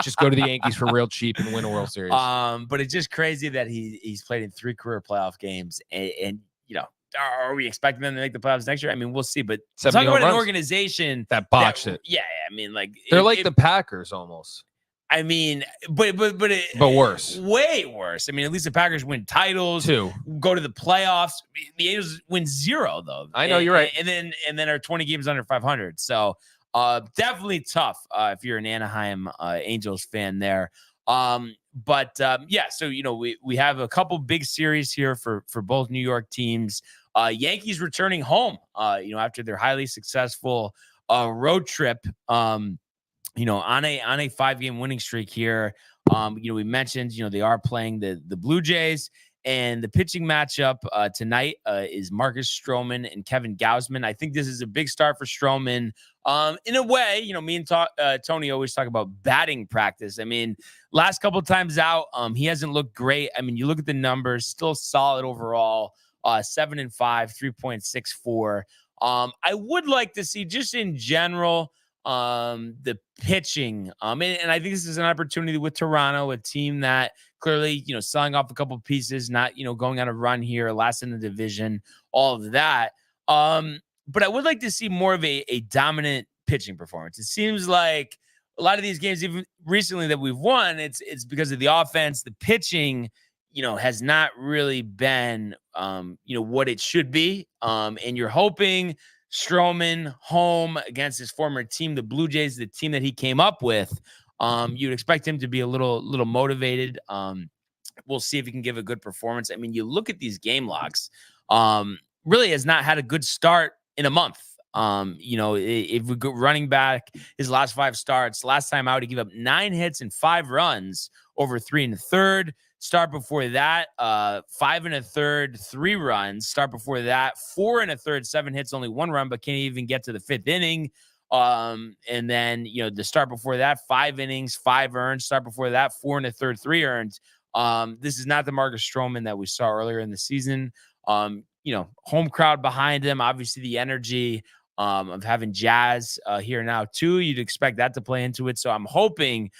Just go to the Yankees for real cheap and win a World Series. But it's just crazy that he's played in 3 career playoff games, and are we expecting them to make the playoffs next year? I mean, we'll see. But talk about an organization that botched it. Yeah, I mean, like they're like the Packers almost. I mean, but worse, way worse. I mean, at least the Packers win titles, 2 go to the playoffs. The Angels win 0 though. I know you're right. And then are 20 games under 500. So definitely tough if you're an Anaheim Angels fan there. So we have a couple big series here for both New York teams. Yankees returning home, after their highly successful road trip, on a 5-game winning streak here. We mentioned, they are playing the Blue Jays, and the pitching matchup tonight is Marcus Stroman and Kevin Gausman. I think this is a big start for Stroman. In a way, me and Tony always talk about batting practice. I mean, last couple times out, he hasn't looked great. I mean, you look at the numbers, still solid overall. 7-5, 3.64. I would like to see, just in general, the pitching. And I think this is an opportunity with Toronto, a team that clearly, selling off a couple of pieces, not, going on a run here, last in the division, all of that. But I would like to see more of a dominant pitching performance. It seems like a lot of these games, even recently that we've won, it's because of the offense. The pitching, has not really been, what it should be. And you're hoping Stroman home against his former team, the Blue Jays, the team that he came up with. You'd expect him to be a little motivated. We'll see if he can give a good performance. I mean, you look at these game logs, really has not had a good start in a month. If we go running back his last 5 starts, last time out, he gave up 9 hits and 5 runs over 3 1/3. Start before that, 5 1/3, 3 runs. Start before that, 4 1/3, 7 hits, only 1 run, but can't even get to the 5th inning. And then, the start before that, 5 innings, 5 earned. Start before that, 4 1/3, 3 earned. This is not the Marcus Stroman that we saw earlier in the season. Home crowd behind him, obviously the energy of having Jazz here now too. You'd expect that to play into it. So I'm hoping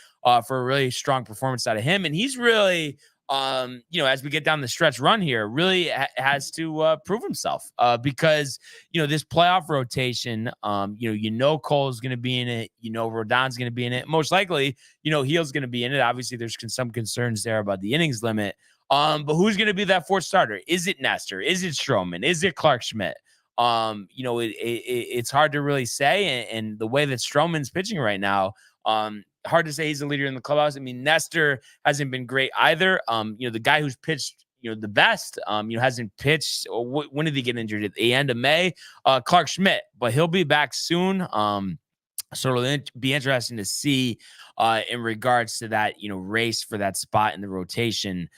for a really strong performance out of him. And he's really as we get down the stretch run here, really has to prove himself because, this playoff rotation, Cole's going to be in it. Rodon's going to be in it. Most likely, Heal's going to be in it. Obviously, there's some concerns there about the innings limit. But who's going to be that fourth starter? Is it Nestor? Is it Stroman? Is it Clark Schmidt? It's hard to really say. And the way that Stroman's pitching right now, hard to say he's the leader in the clubhouse. I mean, Nestor hasn't been great either. The guy who's pitched, the best, hasn't pitched. When did he get injured? At the end of May? Clark Schmidt, but he'll be back soon. So it'll be interesting to see in regards to that, race for that spot in the rotation.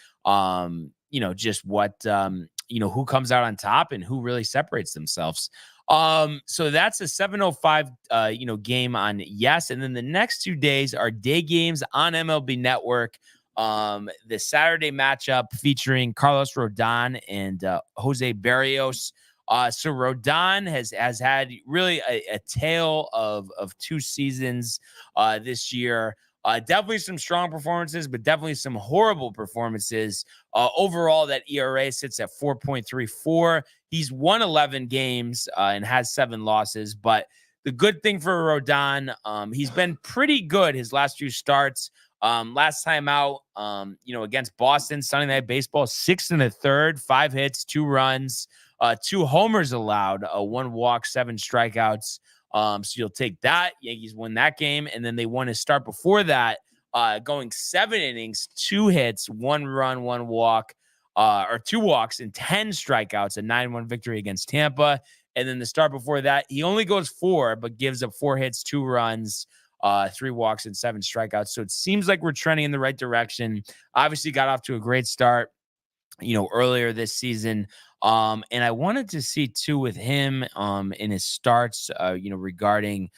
Just what, who comes out on top and who really separates themselves. So that's a 7:05, game on Yes. And then the next 2 days are day games on MLB Network. The Saturday matchup featuring Carlos Rodon and Jose Barrios. So Rodon has had really a tale of 2 seasons this year. Definitely some strong performances, but definitely some horrible performances. Overall, that ERA sits at 4.34. He's won 11 games and has 7 losses. But the good thing for Rodon, he's been pretty good his last few starts. Last time out, against Boston, Sunday Night Baseball, 6 1/3, 5 hits, 2 runs, 2 homers allowed, 1 walk, 7 strikeouts. So you'll take that. Yankees win that game. And then they won his start before that, going 7 innings, 2 hits, 1 run, 1 walk, or 2 walks and 10 strikeouts, a 9-1 victory against Tampa. And then the start before that, he only goes 4, but gives up 4 hits, 2 runs, 3 walks and 7 strikeouts. So it seems like we're trending in the right direction. Obviously got off to a great start, earlier this season. And I wanted to see too with him in his starts, regarding,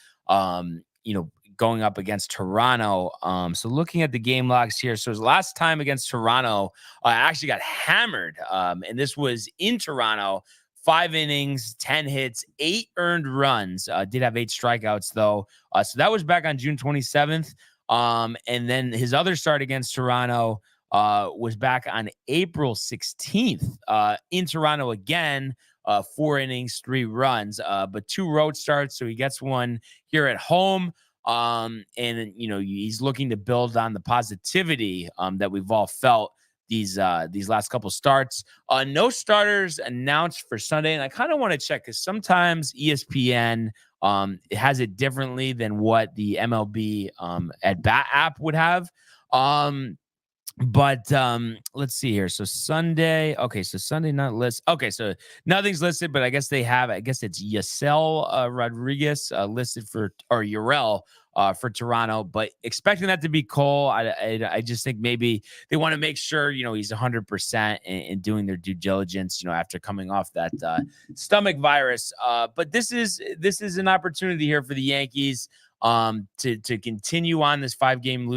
going up against Toronto. So looking at the game logs here. So his last time against Toronto, actually got hammered. And this was in Toronto, 5 innings, 10 hits, 8 earned runs. Did have 8 strikeouts though. So that was back on June 27th. And then his other start against Toronto was back on April 16th in Toronto again, 4 innings, 3 runs, but 2 road starts. So he gets one here at home. And he's looking to build on the positivity that we've all felt these last couple starts. No starters announced for Sunday. And I kind of want to check because sometimes ESPN has it differently than what the MLB at Bat app would have. But let's see here. So Sunday, so Sunday not list. Okay, so nothing's listed, but I guess they have. I guess it's Yasel Rodriguez listed or Urel for Toronto. But expecting that to be Cole, I just think maybe they want to make sure he's 100% in doing their due diligence. After coming off that stomach virus. But this is an opportunity here for the Yankees to continue on this 5-game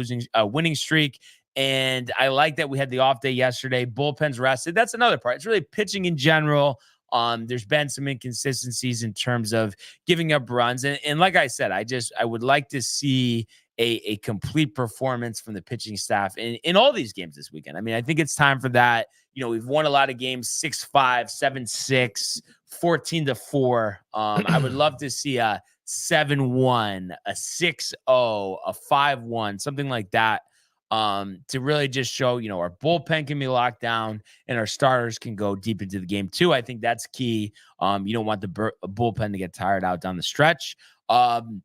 winning streak. And I like that we had the off day yesterday. Bullpen's rested. That's another part. It's really pitching in general. There's been some inconsistencies in terms of giving up runs. And like I said, I would like to see a complete performance from the pitching staff in all these games this weekend. I mean, I think it's time for that. We've won a lot of games, 6-5, 7-6, 14-4. I would love to see a 7-1, a 6-0, a 5-1, something like that. To really just show, our bullpen can be locked down and our starters can go deep into the game too. I think that's key. You don't want the bullpen to get tired out down the stretch. And,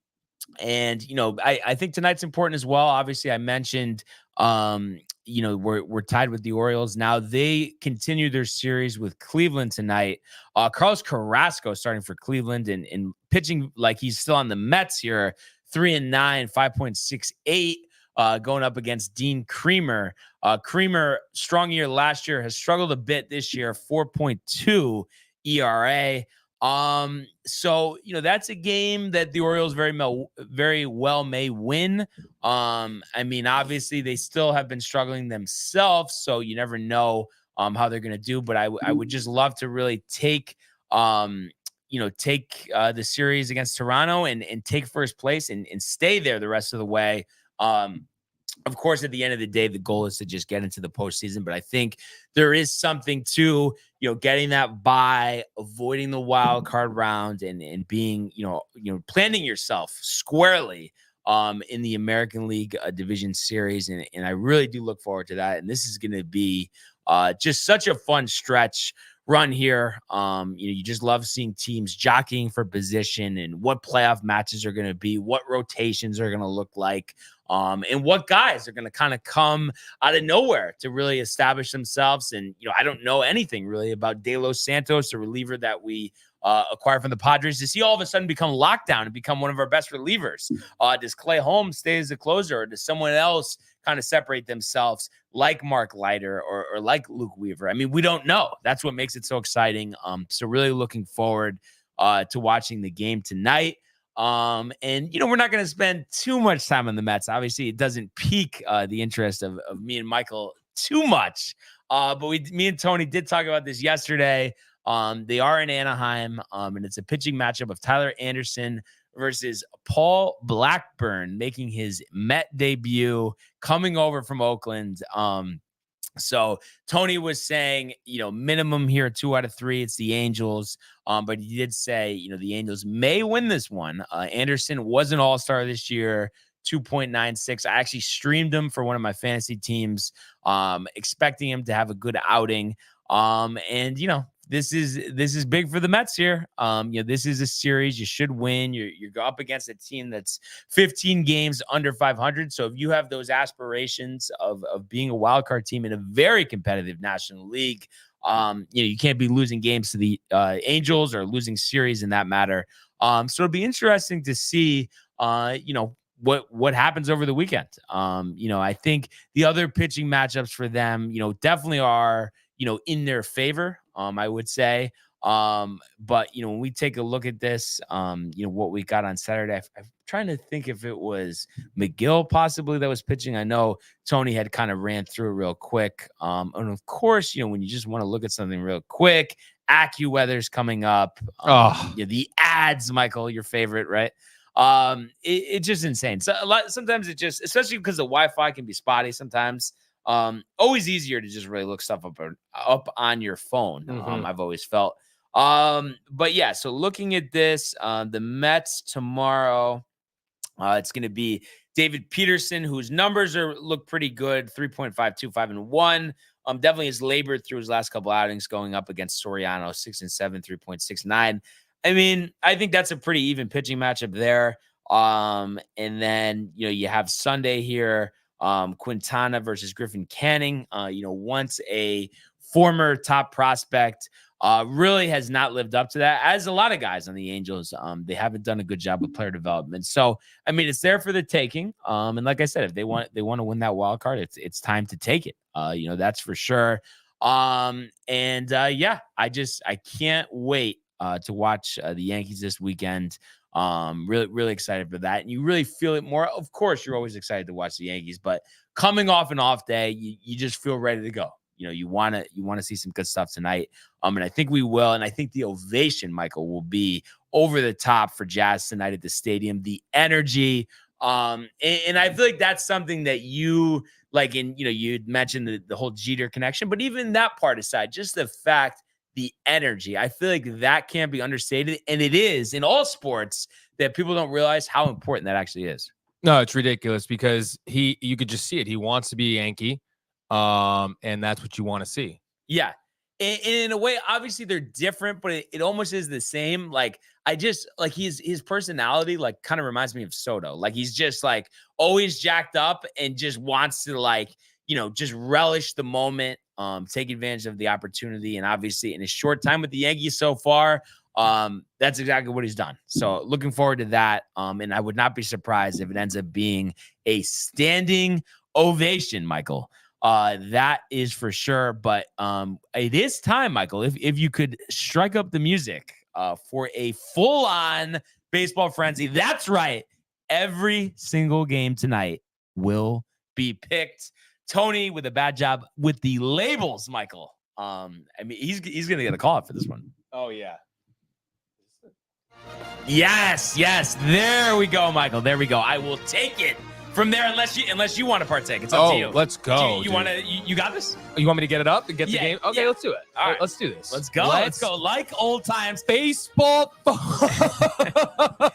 I think tonight's important as well. Obviously, I mentioned, we're tied with the Orioles. Now they continue their series with Cleveland tonight. Carlos Carrasco starting for Cleveland and pitching like he's still on the Mets here, 3-9, 5.68. Going up against Dean Creamer. Creamer, strong year last year, has struggled a bit this year, 4.2 ERA. So, that's a game that the Orioles very well may win. I mean, obviously, they still have been struggling themselves, so you never know how they're going to do. But I would just love to really take the series against Toronto and take first place and stay there the rest of the way. Of course, at the end of the day, the goal is to just get into the postseason. But I think there is something to, getting that bye, avoiding the wild card round, and being, planning yourself squarely in the American League Division Series. And I really do look forward to that. And this is going to be just such a fun stretch run here. You just love seeing teams jockeying for position and what playoff matches are going to be, what rotations are going to look like. And what guys are going to kind of come out of nowhere to really establish themselves. And, I don't know anything really about De Los Santos, a reliever that we acquired from the Padres. Does he all of a sudden become lockdown and become one of our best relievers? Does Clay Holmes stay as a closer, or does someone else kind of separate themselves like Mark Leiter or like Luke Weaver? I mean, we don't know. That's what makes it so exciting. So really looking forward to watching the game tonight. And we're not going to spend too much time on the Mets. Obviously, it doesn't pique the interest of me and Michael too much. But me and Tony did talk about this yesterday. They are in Anaheim, and it's a pitching matchup of Tyler Anderson versus Paul Blackburn, making his Met debut, coming over from Oakland. So Tony was saying, minimum here, 2 out of 3. It's the Angels. But he did say, the Angels may win this one. Anderson was an all-star this year, 2.96. I actually streamed him for one of my fantasy teams, expecting him to have a good outing. And this is big for the Mets here. This is a series you should win. You're up against a team that's 15 games under 500. So if you have those aspirations of being a wild card team in a very competitive National League, you can't be losing games to the Angels or losing series in that matter. So it'll be interesting to see, what happens over the weekend. I think the other pitching matchups for them, definitely are, in their favor, I would say. But, when we take a look at this, what we got on Saturday, I'm trying to think if it was McGill possibly that was pitching. I know Tony had kind of ran through it real quick. And of course, when you just want to look at something real quick, AccuWeather's coming up. The ads, Michael, your favorite, right? It's just insane. So sometimes it just, especially because the Wi-Fi can be spotty sometimes. Always easier to just really look stuff up on your phone. I've always felt. But yeah, so looking at this, the Mets tomorrow, it's going to be David Peterson, whose numbers look pretty good, 3.52, 5-1. Definitely has labored through his last couple outings, going up against Soriano, 6-7, 3.69. I mean, I think that's a pretty even pitching matchup there. And then, you have Sunday here, Quintana versus Griffin Canning. Once a former top prospect, really has not lived up to that, as a lot of guys on the Angels. They haven't done a good job with player development. So, I mean, it's there for the taking. And like I said, if they want to win that wild card, it's time to take it. That's for sure. I can't wait to watch the Yankees this weekend. Really, really excited for that. And you really feel it more. Of course, you're always excited to watch the Yankees, but coming off an off day, you just feel ready to go. You want to see some good stuff tonight. And I think we will. And I think the ovation, Michael, will be over the top for Jazz tonight at the stadium. The energy. And I feel like that's something that you like you'd mentioned the whole Jeter connection, but even that part aside, just the fact, the energy, I feel like that can't be understated. And it is in all sports that people don't realize how important that actually is. No, it's ridiculous because you could just see it. He wants to be a Yankee. And that's what you want to see. Yeah. And in a way, obviously they're different, but it almost is the same. Like, I just like his personality, like, kind of reminds me of Soto. Like, he's just like always jacked up and just wants to just relish the moment, take advantage of the opportunity. And obviously in his short time with the Yankees so far, that's exactly what he's done. So looking forward to that. And I would not be surprised if it ends up being a standing ovation, Michael. That is for sure. But it is time, Michael, if you could strike up the music for a full-on baseball frenzy. That's right. Every single game tonight will be picked. Tony with a bad job with the labels, Michael. I mean, he's going to get a call out for this one. Oh, yeah. Yes. There we go, Michael. There we go. I will take it From there, unless you want to partake, it's up to you. Let's go. You want to? You got this? You want me to get it up and get the game? Okay, yeah. let's do it. All right. Let's do this. Let's go. Let's go. Like old times. Baseball.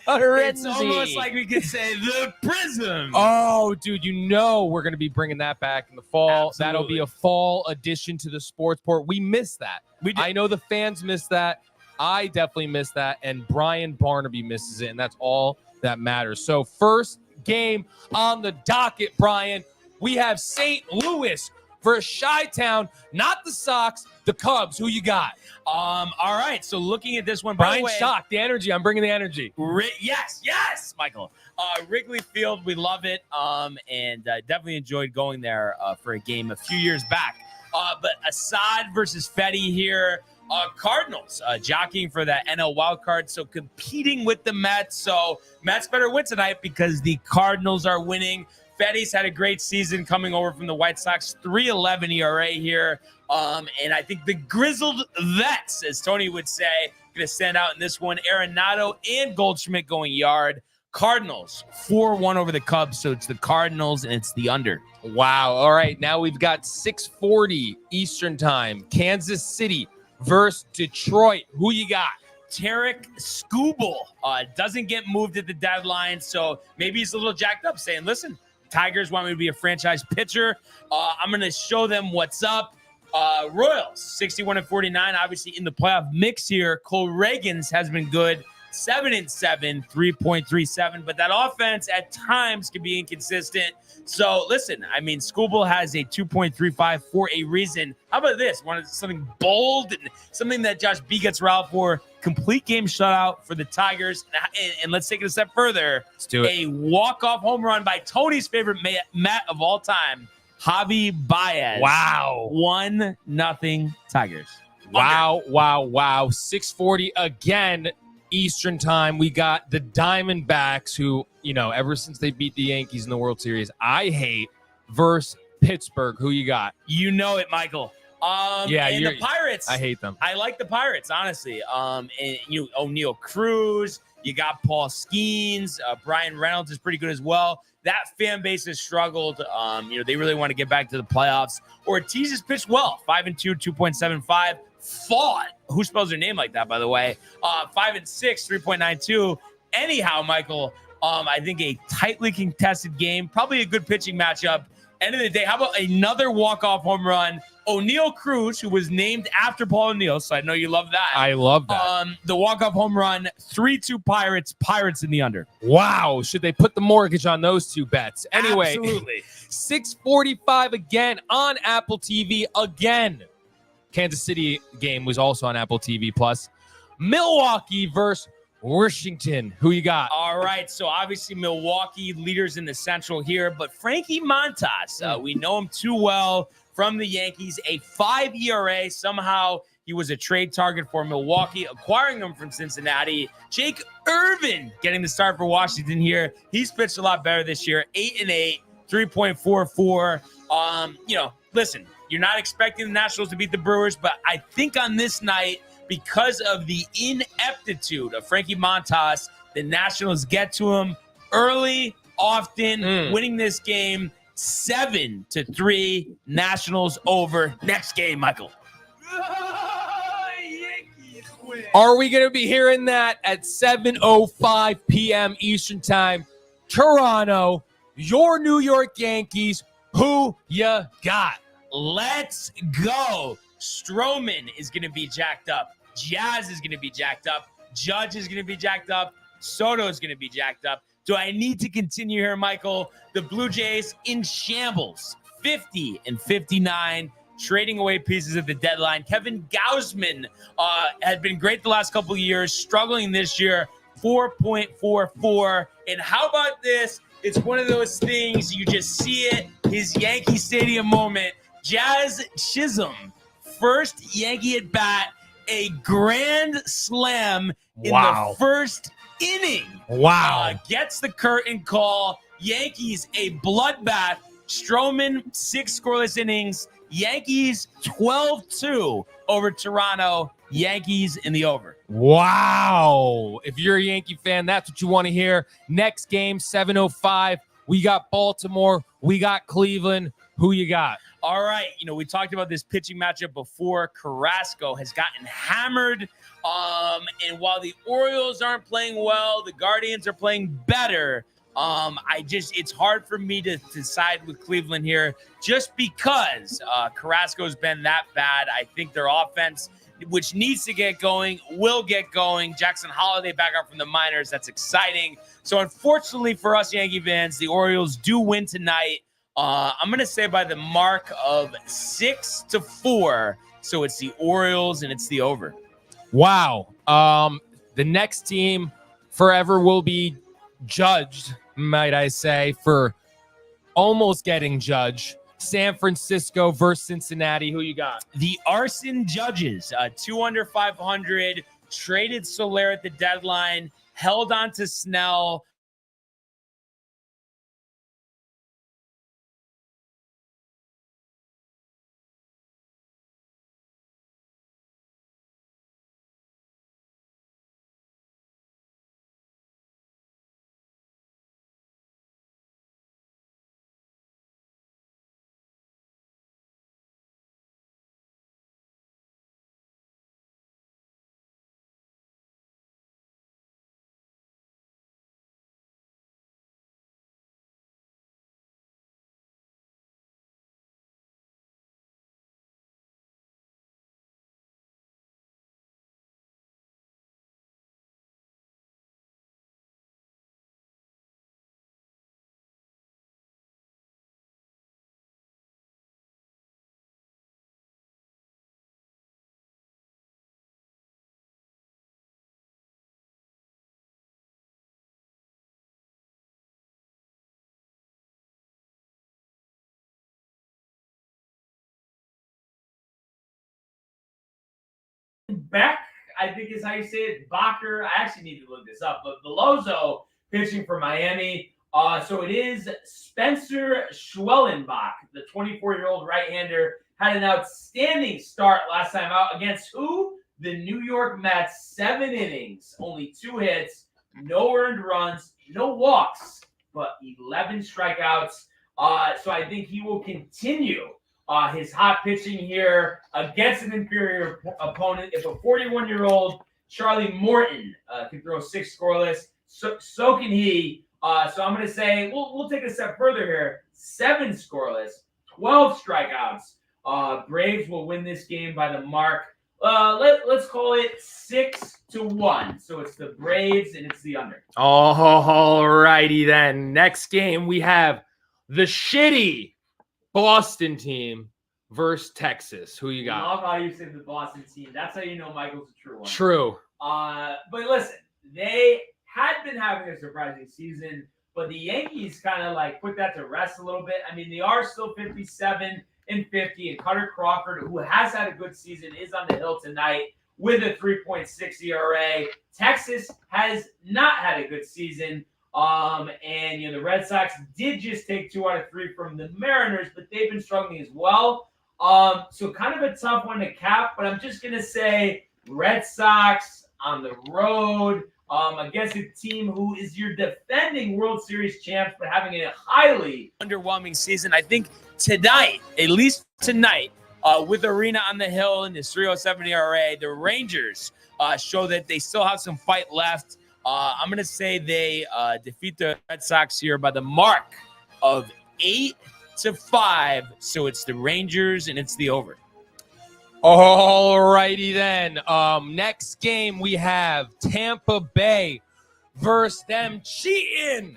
It's almost like we could say the Prism. Oh, dude, we're going to be bringing that back in the fall. Absolutely. That'll be a fall addition to the Sports Port. We miss that. We do. I know the fans miss that. I definitely miss that. And Brian Barnaby misses it. And that's all that matters. So first game on the docket, Brian, we have St. Louis versus Chi-Town, not the Sox, the Cubs. Who you got? All right. So looking at this one, by Brian the way, shocked. The energy. I'm bringing the energy. Yes, Michael. Wrigley Field, we love it. And definitely enjoyed going there for a game a few years back. But Assad versus Fetty here. Cardinals jockeying for that NL wild card, so competing with the Mets. So Mets better win tonight because the Cardinals are winning. Fetty's had a great season coming over from the White Sox, 3.11 ERA here. And I think the grizzled vets, as Tony would say, going to stand out in this one. Arenado and Goldschmidt going yard. Cardinals 4-1 over the Cubs, so it's the Cardinals and it's the under. Wow. All right, now we've got 6:40 Eastern time. Kansas City versus Detroit. Who you got? Tarek Skubal doesn't get moved at the deadline, so maybe he's a little jacked up saying, listen, Tigers want me to be a franchise pitcher. I'm going to show them what's up. Royals, 61-49, obviously in the playoff mix here. Cole Reagans has been good, 7-7, 3.37, but that offense at times can be inconsistent. So listen, I mean, Skubal has a 2.35 for a reason. How about this? Something bold and something that Josh B gets riled for. Complete game shutout for the Tigers. And let's take it a step further. Let's do it. A walk-off home run by Tony's favorite Matt of all time, Javi Baez. Wow. 1-0 Tigers. Wow. 6:40 again, Eastern time. We got the Diamondbacks, who, ever since they beat the Yankees in the World Series, I hate, versus Pittsburgh. Who you got? You know it, Michael. And the Pirates. I hate them. I like the Pirates, honestly. And O'Neal Cruz, you got Paul Skeens, Brian Reynolds is pretty good as well. That fan base has struggled. They really want to get back to the playoffs. Ortiz has pitched well, 5-2, 2.75. Fought, who spells their name like that, by the way? 5-6, 3.92. Anyhow, Michael, I think a tightly contested game, probably a good pitching matchup. End of the day, how about another walk-off home run? O'Neal Cruz, who was named after Paul O'Neill, so I know you love that. I love that. The walk-off home run, 3-2 Pirates in the under. Wow. Should they put the mortgage on those two bets? Anyway, Absolutely. 6:45 again on Apple TV again. Kansas City game was also on Apple TV Plus. Milwaukee versus Washington. Who you got? All right, so obviously Milwaukee leaders in the Central here, but Frankie Montas, we know him too well from the Yankees, a 5 ERA. Somehow he was a trade target for Milwaukee, acquiring him from Cincinnati. Jake Irvin getting the start for Washington here. He's pitched a lot better this year, 8-8, 3.44. Listen, you're not expecting the Nationals to beat the Brewers, but I think on this night, because of the ineptitude of Frankie Montas, the Nationals get to him early, often, winning this game 7-3. Nationals over. Next game, Michael. Yankees win. Are we going to be hearing that at 7:05 p.m. Eastern time? Toronto, your New York Yankees, who you got? Let's go. Stroman is going to be jacked up. Jazz is going to be jacked up. Judge is going to be jacked up. Soto is going to be jacked up. Do I need to continue here, Michael? The Blue Jays in shambles, 50-59, trading away pieces at the deadline. Kevin Gausman had been great the last couple of years, struggling this year, 4.44. And how about this? It's one of those things, you just see it, his Yankee Stadium moment. Jazz Chisholm, first Yankee at bat, a grand slam in the first inning. Wow. Gets the curtain call. Yankees a bloodbath. Stroman, 6 scoreless innings. Yankees 12-2 over Toronto. Yankees in the over. Wow. If you're a Yankee fan, that's what you want to hear. Next game, 7:05. We got Baltimore. We got Cleveland. Who you got? All right. We talked about this pitching matchup before. Carrasco has gotten hammered. And while the Orioles aren't playing well, the Guardians are playing better. It's hard for me to decide with Cleveland here just because Carrasco's been that bad. I think their offense, which needs to get going, will get going. Jackson Holiday back up from the minors. That's exciting. So unfortunately for us Yankee fans, the Orioles do win tonight. I'm going to say by the mark of 6-4. So it's the Orioles and it's the over. Wow. The next team forever will be judged, might I say, for almost getting judged. San Francisco versus Cincinnati. Who you got? The Arson Judges, 2 under 500, traded Soler at the deadline, held on to Snell. Beck, I think is how you say it. Bacher. I actually need to look this up, but Veloso pitching for Miami. So it is Spencer Schwellenbach, the 24-year-old right-hander, had an outstanding start last time out against who? The New York Mets. 7 innings, only 2 hits, no earned runs, no walks, but 11 strikeouts. So I think he will continue his hot pitching here against an inferior opponent. If a 41-year-old Charlie Morton can throw 6 scoreless, so can he. So I'm going to say we'll take a step further here. 7 scoreless, 12 strikeouts. Braves will win this game by the mark. Let's call it 6-1. So it's the Braves and it's the under. All righty then. Next game we have the shitty Boston team versus Texas. Who you got? I love how you said the Boston team. That's how you know Michael's a true one. True. But listen, they had been having a surprising season, but the Yankees kind of put that to rest a little bit. I mean, they are still 57-50, and Cutter Crawford, who has had a good season, is on the hill tonight with a 3.6 ERA. Texas has not had a good season. And the Red Sox did just take 2 out of 3 from the Mariners, but they've been struggling as well. So kind of a tough one to cap, but I'm just gonna say Red Sox on the road against a team who is your defending World Series champs, but having a highly underwhelming season. I think tonight, at least tonight, with Arena on the hill and this 3.07 ERA, the Rangers show that they still have some fight left. I'm going to say they defeat the Red Sox here by the mark of 8-5. So it's the Rangers and it's the over. All righty then. Next game we have Tampa Bay versus them cheating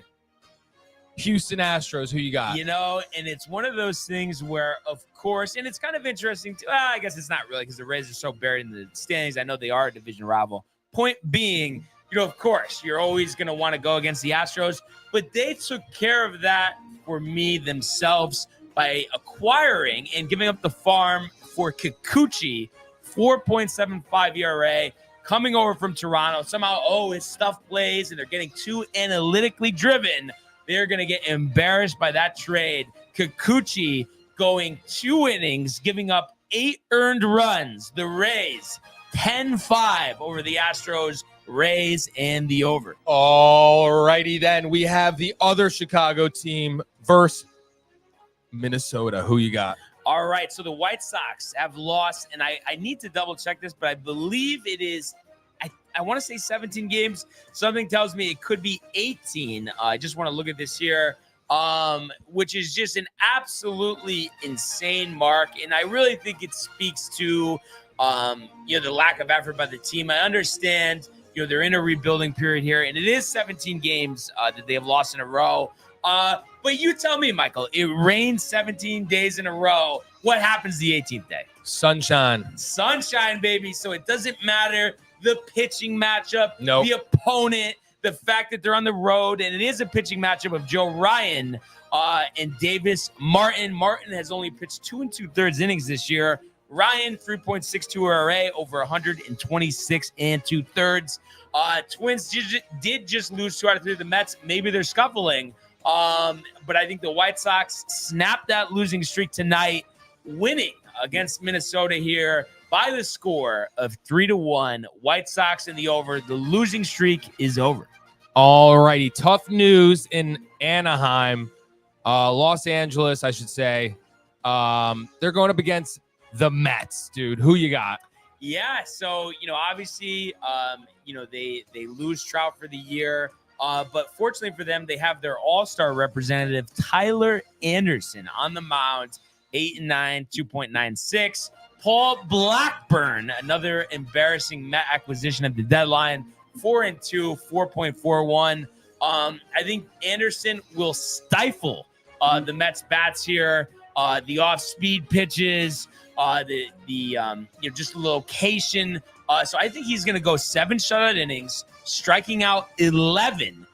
Houston Astros. Who you got? And it's one of those things where, of course, and it's kind of interesting. I guess it's not really because the Rays are so buried in the standings. I know they are a division rival. Point being, of course, you're always going to want to go against the Astros, but they took care of that for me themselves by acquiring and giving up the farm for Kikuchi, 4.75 ERA, coming over from Toronto. Somehow, his stuff plays, and they're getting too analytically driven. They're going to get embarrassed by that trade. Kikuchi going 2 innings, giving up 8 earned runs. The Rays, 10-5 over the Astros. Rays and the over. All righty then. We have the other Chicago team versus Minnesota. Who you got? All right, so the White Sox have lost, and I need to double check this, but I believe it is, I want to say 17 games. Something tells me it could be 18. I just want to look at this here, which is just an absolutely insane mark, and I really think it speaks to, the lack of effort by the team. I understand, they're in a rebuilding period here, and it is 17 games that they have lost in a row. But you tell me, Michael, it rains 17 days in a row. What happens the 18th day? Sunshine, baby. So it doesn't matter the pitching matchup, Nope. the opponent, the fact that they're on the road, and it is a pitching matchup of Joe Ryan and Davis Martin. Martin has only pitched 2 2/3 innings this year. Ryan, 3.62 ERA, over 126 2/3. Twins did just lose 2 out of 3 to the Mets. Maybe they're scuffling. But I think the White Sox snapped that losing streak tonight, winning against Minnesota here by the score of 3-1. White Sox in the over. The losing streak is over. All righty. Tough news in Anaheim, Los Angeles, I should say. They're going up against the Mets, dude. Who you got? Yeah, so, obviously, they lose Trout for the year. But fortunately for them, they have their all-star representative, Tyler Anderson, on the mound, 8-9, 2.96. Paul Blackburn, another embarrassing Met acquisition at the deadline, 4-2, 4.41. I think Anderson will stifle the Mets bats here. The off-speed pitches, just the location. So I think he's going to go 7 shutout innings, striking out 11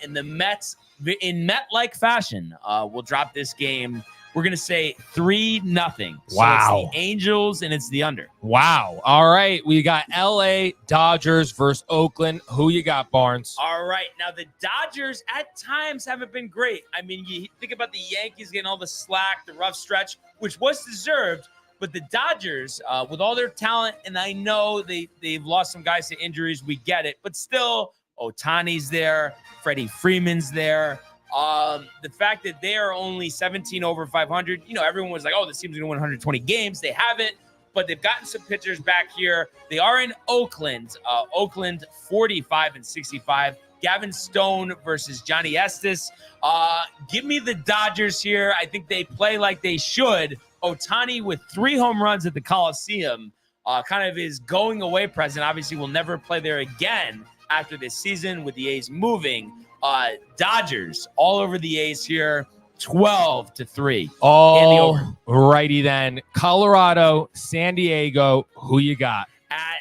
in the Mets in Met-like fashion. We'll drop this game. We're going to say 3-0. So Wow. It's the Angels and it's the under. Wow. All right. We got LA Dodgers versus Oakland. Who you got, Barnes? All right. Now, the Dodgers at times haven't been great. I mean, you think about the Yankees getting all the slack, the rough stretch, which was deserved. But the Dodgers, with all their talent, and I know they've lost some guys to injuries, we get it. But still, Ohtani's there, Freddie Freeman's there. The fact that they are only 17 over 500, everyone was like, oh, this team's going to win 120 games. They haven't, but they've gotten some pitchers back here. They are in Oakland. Oakland 45-65. Gavin Stone versus Johnny Estes. Give me the Dodgers here. I think they play like they should. Ohtani with 3 home runs at the Coliseum, kind of his going away present. Obviously, will never play there again after this season with the A's moving. Dodgers all over the A's here, 12-3. All righty then. Colorado, San Diego. Who you got? At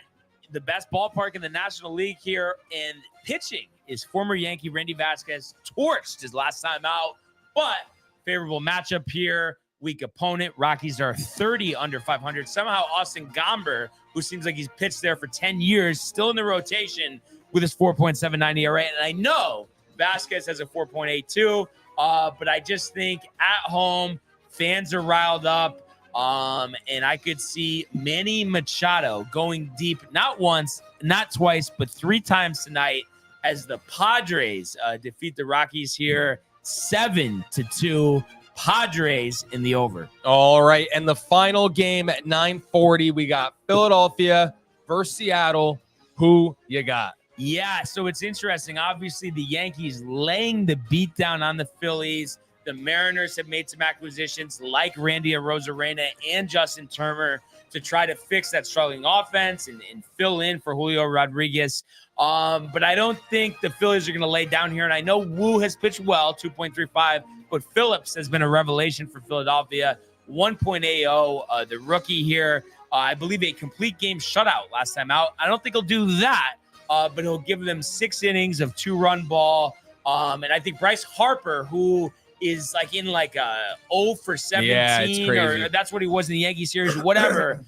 the best ballpark in the National League here, and pitching is former Yankee Randy Vasquez, torched his last time out, but favorable matchup here. Weak opponent. Rockies are 30 under 500. Somehow Austin Gomber, who seems like he's pitched there for 10 years, still in the rotation with his 4.79 ERA. And I know Vasquez has a 4.82, but I just think at home, fans are riled up, and I could see Manny Machado going deep, not once, not twice, but 3 times tonight as the Padres defeat the Rockies here 7-2. Padres in the over. All right. And the final game at 9:40, we got Philadelphia versus Seattle. Who you got? Yeah, so it's interesting. Obviously, the Yankees laying the beat down on the Phillies. The Mariners have made some acquisitions like Randy Arozarena and Justin Turner to try to fix that struggling offense and fill in for Julio Rodriguez. But I don't think the Phillies are going to lay down here. And I know Wu has pitched well, 2.35, but Phillips has been a revelation for Philadelphia, 1.80. The rookie here, I believe a complete game shutout last time out. I don't think he'll do that, but he'll give them 6 innings of 2-run ball. And I think Bryce Harper, who is like in like a 0 for 17, it's crazy. or that's what he was in the Yankee series, whatever,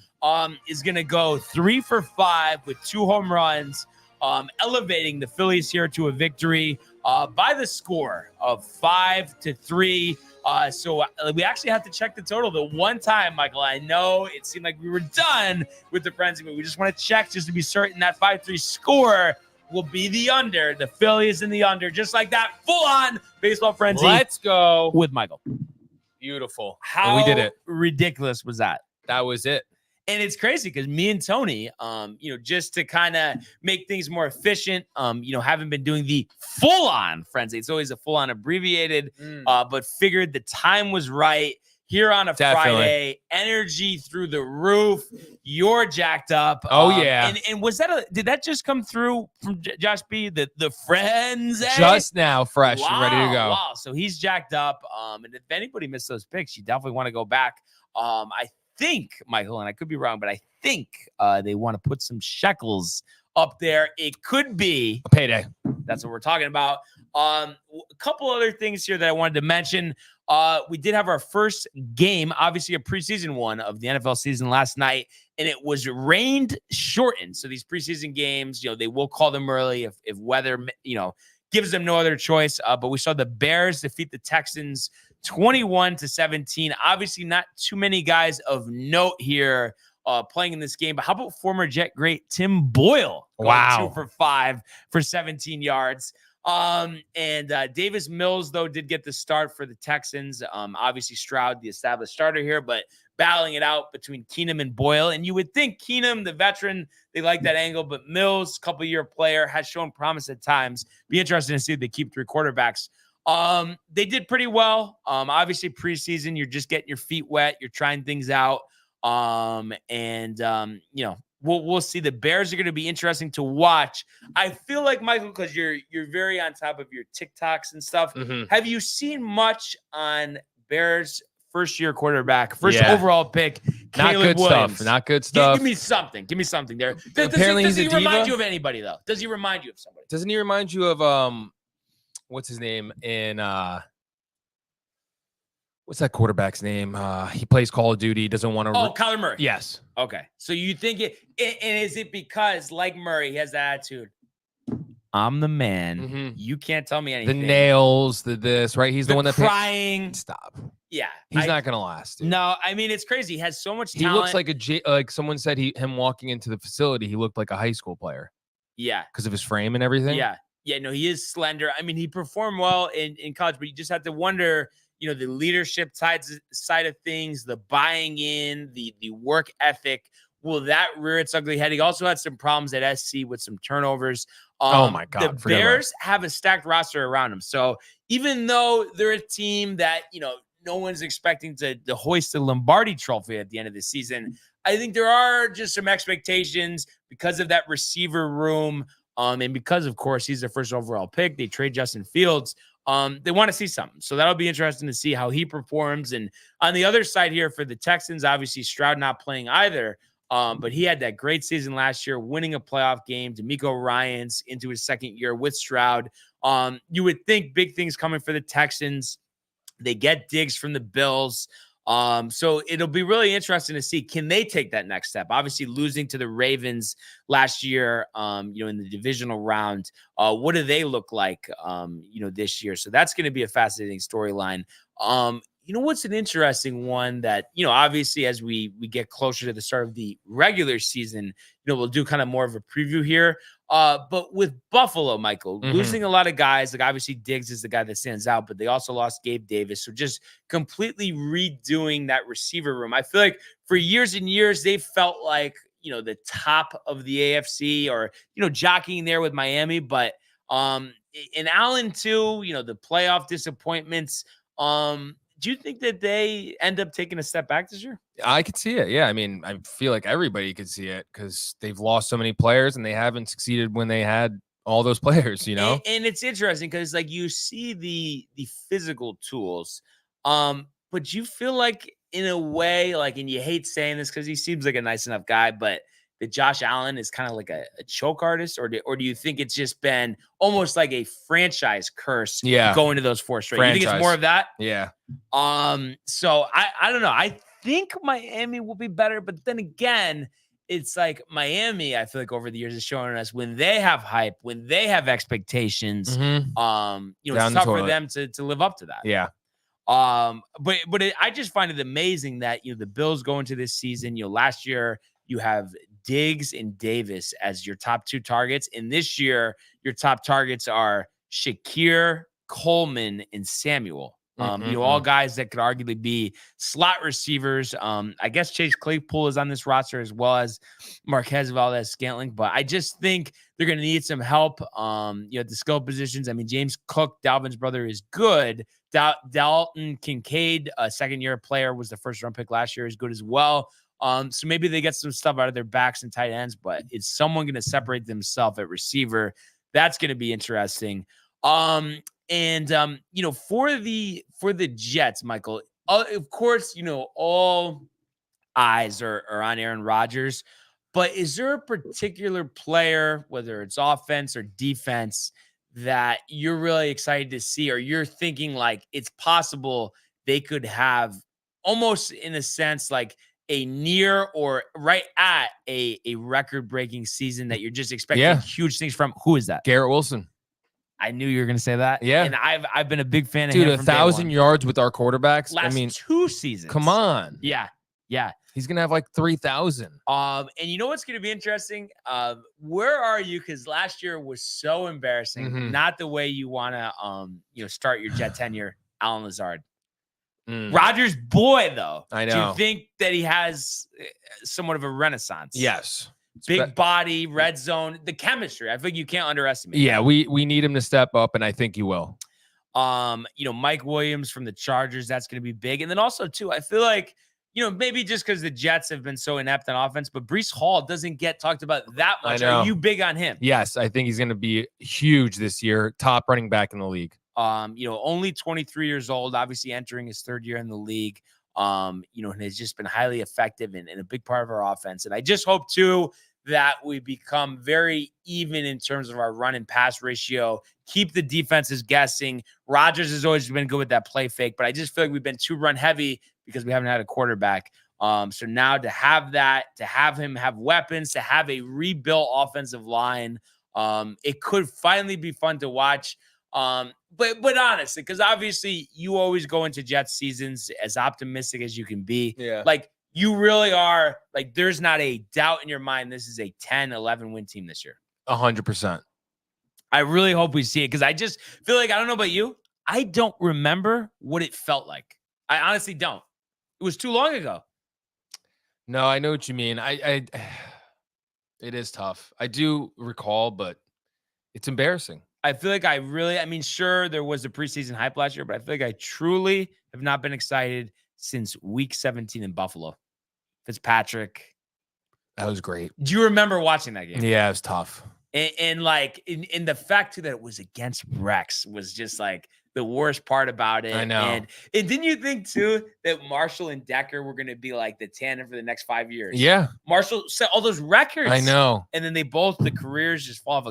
is going to go 3 for 5 with 2 home runs, elevating the Phillies here to a victory by the score of 5-3. So we actually have to check the total the one time, Michael. I know it seemed like we were done with the frenzy, but we just want to check just to be certain that 5-3 score will be the under. The Phillies in the under, just like that. Full on baseball frenzy. Let's go. With Michael. Beautiful. How And we did it. ridiculous was that? That was it. And it's crazy because me and Tony, just to kind of make things more efficient, haven't been doing the full-on frenzy. It's always a full-on abbreviated, but figured the time was right here on a Friday. Energy through the roof. You're jacked up. Oh, yeah. And was that did that just come through from Josh B? The friends? Just now, fresh and ready to go. Wow. So he's jacked up. And if anybody missed those picks, you definitely want to go back. I think, Michael, and I could be wrong, but I think they want to put some shekels up there. It could be a payday. That's what we're talking about. A couple other things here that I wanted to mention. We did have our first game, obviously a preseason one of the NFL season last night, and it was rained shortened. So these preseason games, they will call them early if weather, gives them no other choice. But we saw the Bears defeat the Texans 21-17. Obviously, not too many guys of note here playing in this game. But how about former Jet great Tim Boyle? Wow. 2 for 5 for 17 yards. Davis Mills, though, did get the start for the Texans. Obviously, Stroud, the established starter here, but battling it out between Keenum and Boyle. And you would think Keenum, the veteran, they like that angle, but Mills, couple-year player, has shown promise at times. Be interesting to see if they keep 3 quarterbacks. They did pretty well. Obviously, preseason, you're just getting your feet wet. You're trying things out. We'll see. The Bears are going to be interesting to watch. I feel like, Michael, because you're very on top of your TikToks and stuff. Mm-hmm. Have you seen much on Bears first-year quarterback, overall pick, Caleb Williams? Not good stuff. Give me something there. Apparently, does he he's a remind diva? you of anybody, though? Does he remind you of somebody? Doesn't he remind you of what's his name in what's that quarterback's name? He plays Call of Duty. Doesn't want to. Kyler Murray. Yes. Okay. So you think and is it because, like Murray, he has that attitude? I'm the man. Mm-hmm. You can't tell me anything. The nails, the right? He's the one that crying. Stop. Yeah. He's not gonna last. Dude. No, I mean it's crazy. He has so much talent. He looks like like someone said him walking into the facility, he looked like a high school player. Yeah. Because of his frame and everything. Yeah. Yeah, no, he is slender. I mean, he performed well in college, but you just have to wonder, the leadership side of things, the buying in, the work ethic. Will that rear its ugly head? He also had some problems at SC with some turnovers. Oh, my God. The Bears have a stacked roster around them. So even though they're a team that, no one's expecting to hoist the Lombardi trophy at the end of the season, I think there are just some expectations because of that receiver room. And because, of course, he's the first overall pick, they trade Justin Fields. They want to see something. So that'll be interesting to see how he performs. And on the other side here for the Texans, obviously Stroud not playing either. But he had that great season last year, winning a playoff game. D'Amico Ryans into his second year with Stroud. You would think big things coming for the Texans. They get Diggs from the Bills. So it'll be really interesting to see, can they take that next step? Obviously losing to the Ravens last year, in the divisional round. What do they look like, this year? So that's going to be a fascinating storyline. What's an interesting one that, obviously as we get closer to the start of the regular season, we'll do kind of more of a preview here. But with Buffalo, Michael, losing a lot of guys, like obviously Diggs is the guy that stands out, but they also lost Gabe Davis. So just completely redoing that receiver room. I feel like for years and years, they felt like, the top of the AFC or, jockeying there with Miami. But in Allen too, the playoff disappointments, do you think that they end up taking a step back this year? I could see it. Yeah. I mean, I feel like everybody could see it because they've lost so many players and they haven't succeeded when they had all those players, And it's interesting because like you see the physical tools, but you feel like in a way, like, and you hate saying this because he seems like a nice enough guy, but that Josh Allen is kind of like a choke artist, or do you think it's just been almost like a franchise curse going to those 4 straight? You think it's more of that? Yeah. So I don't know. I think Miami will be better, but then again, it's like Miami, I feel like over the years is showing us when they have hype, when they have expectations, it's tough for them to live up to that. Yeah. I just find it amazing that, the Bills go into this season, last year you have Diggs and Davis as your top 2 targets. And this year, your top targets are Shakir, Coleman, and Samuel. All guys that could arguably be slot receivers. I guess Chase Claypool is on this roster as well as Marquez Valdez-Scantling, but I just think they're going to need some help. At the skill positions. I mean, James Cook, Dalvin's brother, is good. Dalton Kincaid, a second-year player, was the first-round pick last year, is good as well. So maybe they get some stuff out of their backs and tight ends, but is someone going to separate themselves at receiver? That's going to be interesting. For the Jets, Michael, of course, all eyes are on Aaron Rodgers, but is there a particular player, whether it's offense or defense, that you're really excited to see, or you're thinking like it's possible they could have almost in a sense like a near or right at a record-breaking season that you're just expecting huge things from? Who is that? Garrett Wilson. I knew you were going to say that. Yeah. And I've been a big fan of him. Dude, 1,000 yards with our quarterbacks. Last 2 seasons. Come on. Yeah. He's going to have like 3,000. And you know what's going to be interesting? Where are you? Because last year was so embarrassing. Not the way you want to, start your Jet tenure, Alan Lazard. Rodgers' boy, though. I know. Do you think that he has somewhat of a renaissance? Yes. Big body, red zone, the chemistry. I think you can't underestimate. Yeah, we need him to step up, and I think he will. Mike Williams from the Chargers, that's going to be big. And then also, too, I feel like, maybe just because the Jets have been so inept on offense, but Breece Hall doesn't get talked about that much. Are you big on him? Yes, I think he's going to be huge this year. Top running back in the league. Only 23 years old, obviously entering his 3rd year in the league. And has just been highly effective and a big part of our offense. And I just hope, too, that we become very even in terms of our run and pass ratio, keep the defenses guessing. Rodgers has always been good with that play fake, but I just feel like we've been too run heavy because we haven't had a quarterback. So now to have that, to have him have weapons, to have a rebuilt offensive line, it could finally be fun to watch. But honestly, because obviously you always go into Jets seasons as optimistic as you can be. Yeah. Like you really are, like there's not a doubt in your mind this is a 10-11 win team this year. 100%. I really hope we see it because I just feel like, I don't know about you, I don't remember what it felt like. I honestly don't. It was too long ago. No, I know what you mean. It is tough. I do recall, but it's embarrassing. I feel like sure, there was a preseason hype last year, but I feel like I truly have not been excited since week 17 in Buffalo. Fitzpatrick. That was great. Do you remember watching that game? Yeah, it was tough. And like in the fact too that it was against Rex was just like the worst part about it. I know. And didn't you think too that Marshall and Decker were going to be like the tandem for the next 5 years? Yeah. Marshall set all those records. I know. And then the careers just fall off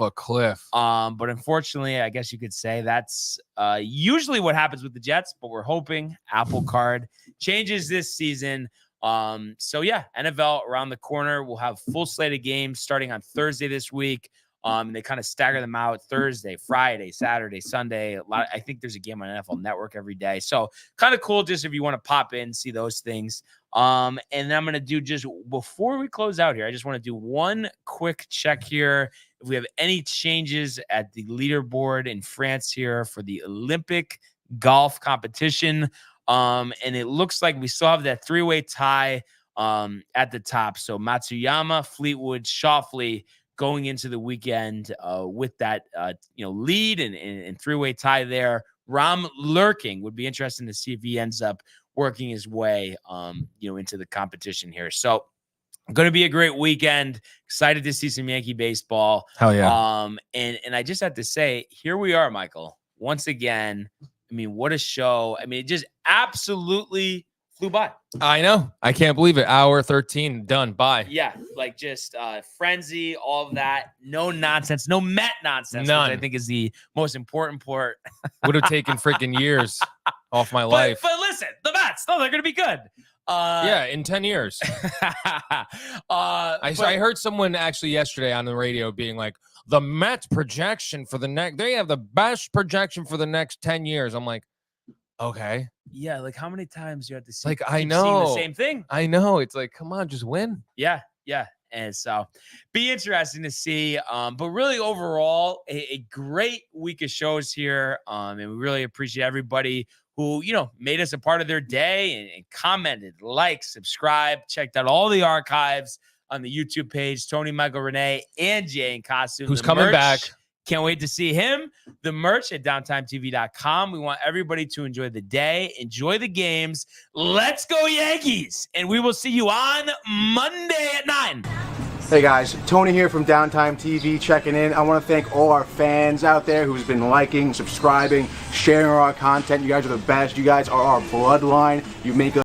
a cliff. But unfortunately, I guess you could say that's usually what happens with the Jets, but we're hoping Apple Card changes this season. So yeah, NFL around the corner. We'll have full slate of games starting on Thursday this week. And they kind of stagger them out Thursday, Friday, Saturday, Sunday. I think there's a game on NFL Network every day. So kind of cool just if you want to pop in, see those things. And then I'm going to do just before we close out here, I just want to do one quick check here. If we have any changes at the leaderboard in France here for the Olympic golf competition. And it looks like we still have that 3-way tie at the top. So Matsuyama, Fleetwood, Schauffele going into the weekend with that lead and 3-way tie there. Ram lurking. Would be interesting to see if he ends up working his way into the competition here. So going to be a great weekend. Excited to see some Yankee baseball. Hell yeah. And I just have to say, here we are, Michael, once again. I mean, what a show. I mean, it just absolutely flew by. I know. I can't believe it. Hour 13, done. Bye. Yeah, like just frenzy, all of that. No nonsense. No Met nonsense. None. Which I think is the most important part. Would have taken freaking years off my life. But listen, the Mets, they're going to be good. Yeah, in 10 years. I heard someone actually yesterday on the radio being like, the Mets projection for they have the best projection for the next 10 years. I'm like, okay. Yeah, like how many times you have to see? Like, I know the same thing. I know. It's like, come on, just win. Yeah. Yeah. And so be interesting to see. But really overall, a great week of shows here. And we really appreciate everybody who, made us a part of their day and commented, liked, subscribed, checked out all the archives on the YouTube page, Tony, Michael, Renee, and Jay in costume. Who's coming back. Can't wait to see him. The merch at downtimetv.com. We want everybody to enjoy the day, enjoy the games. Let's go Yankees. And we will see you on Monday at 9. Hey guys, Tony here from Downtime TV checking in. I want to thank all our fans out there who's been liking, subscribing, sharing our content. You guys are the best. You guys are our bloodline. You make us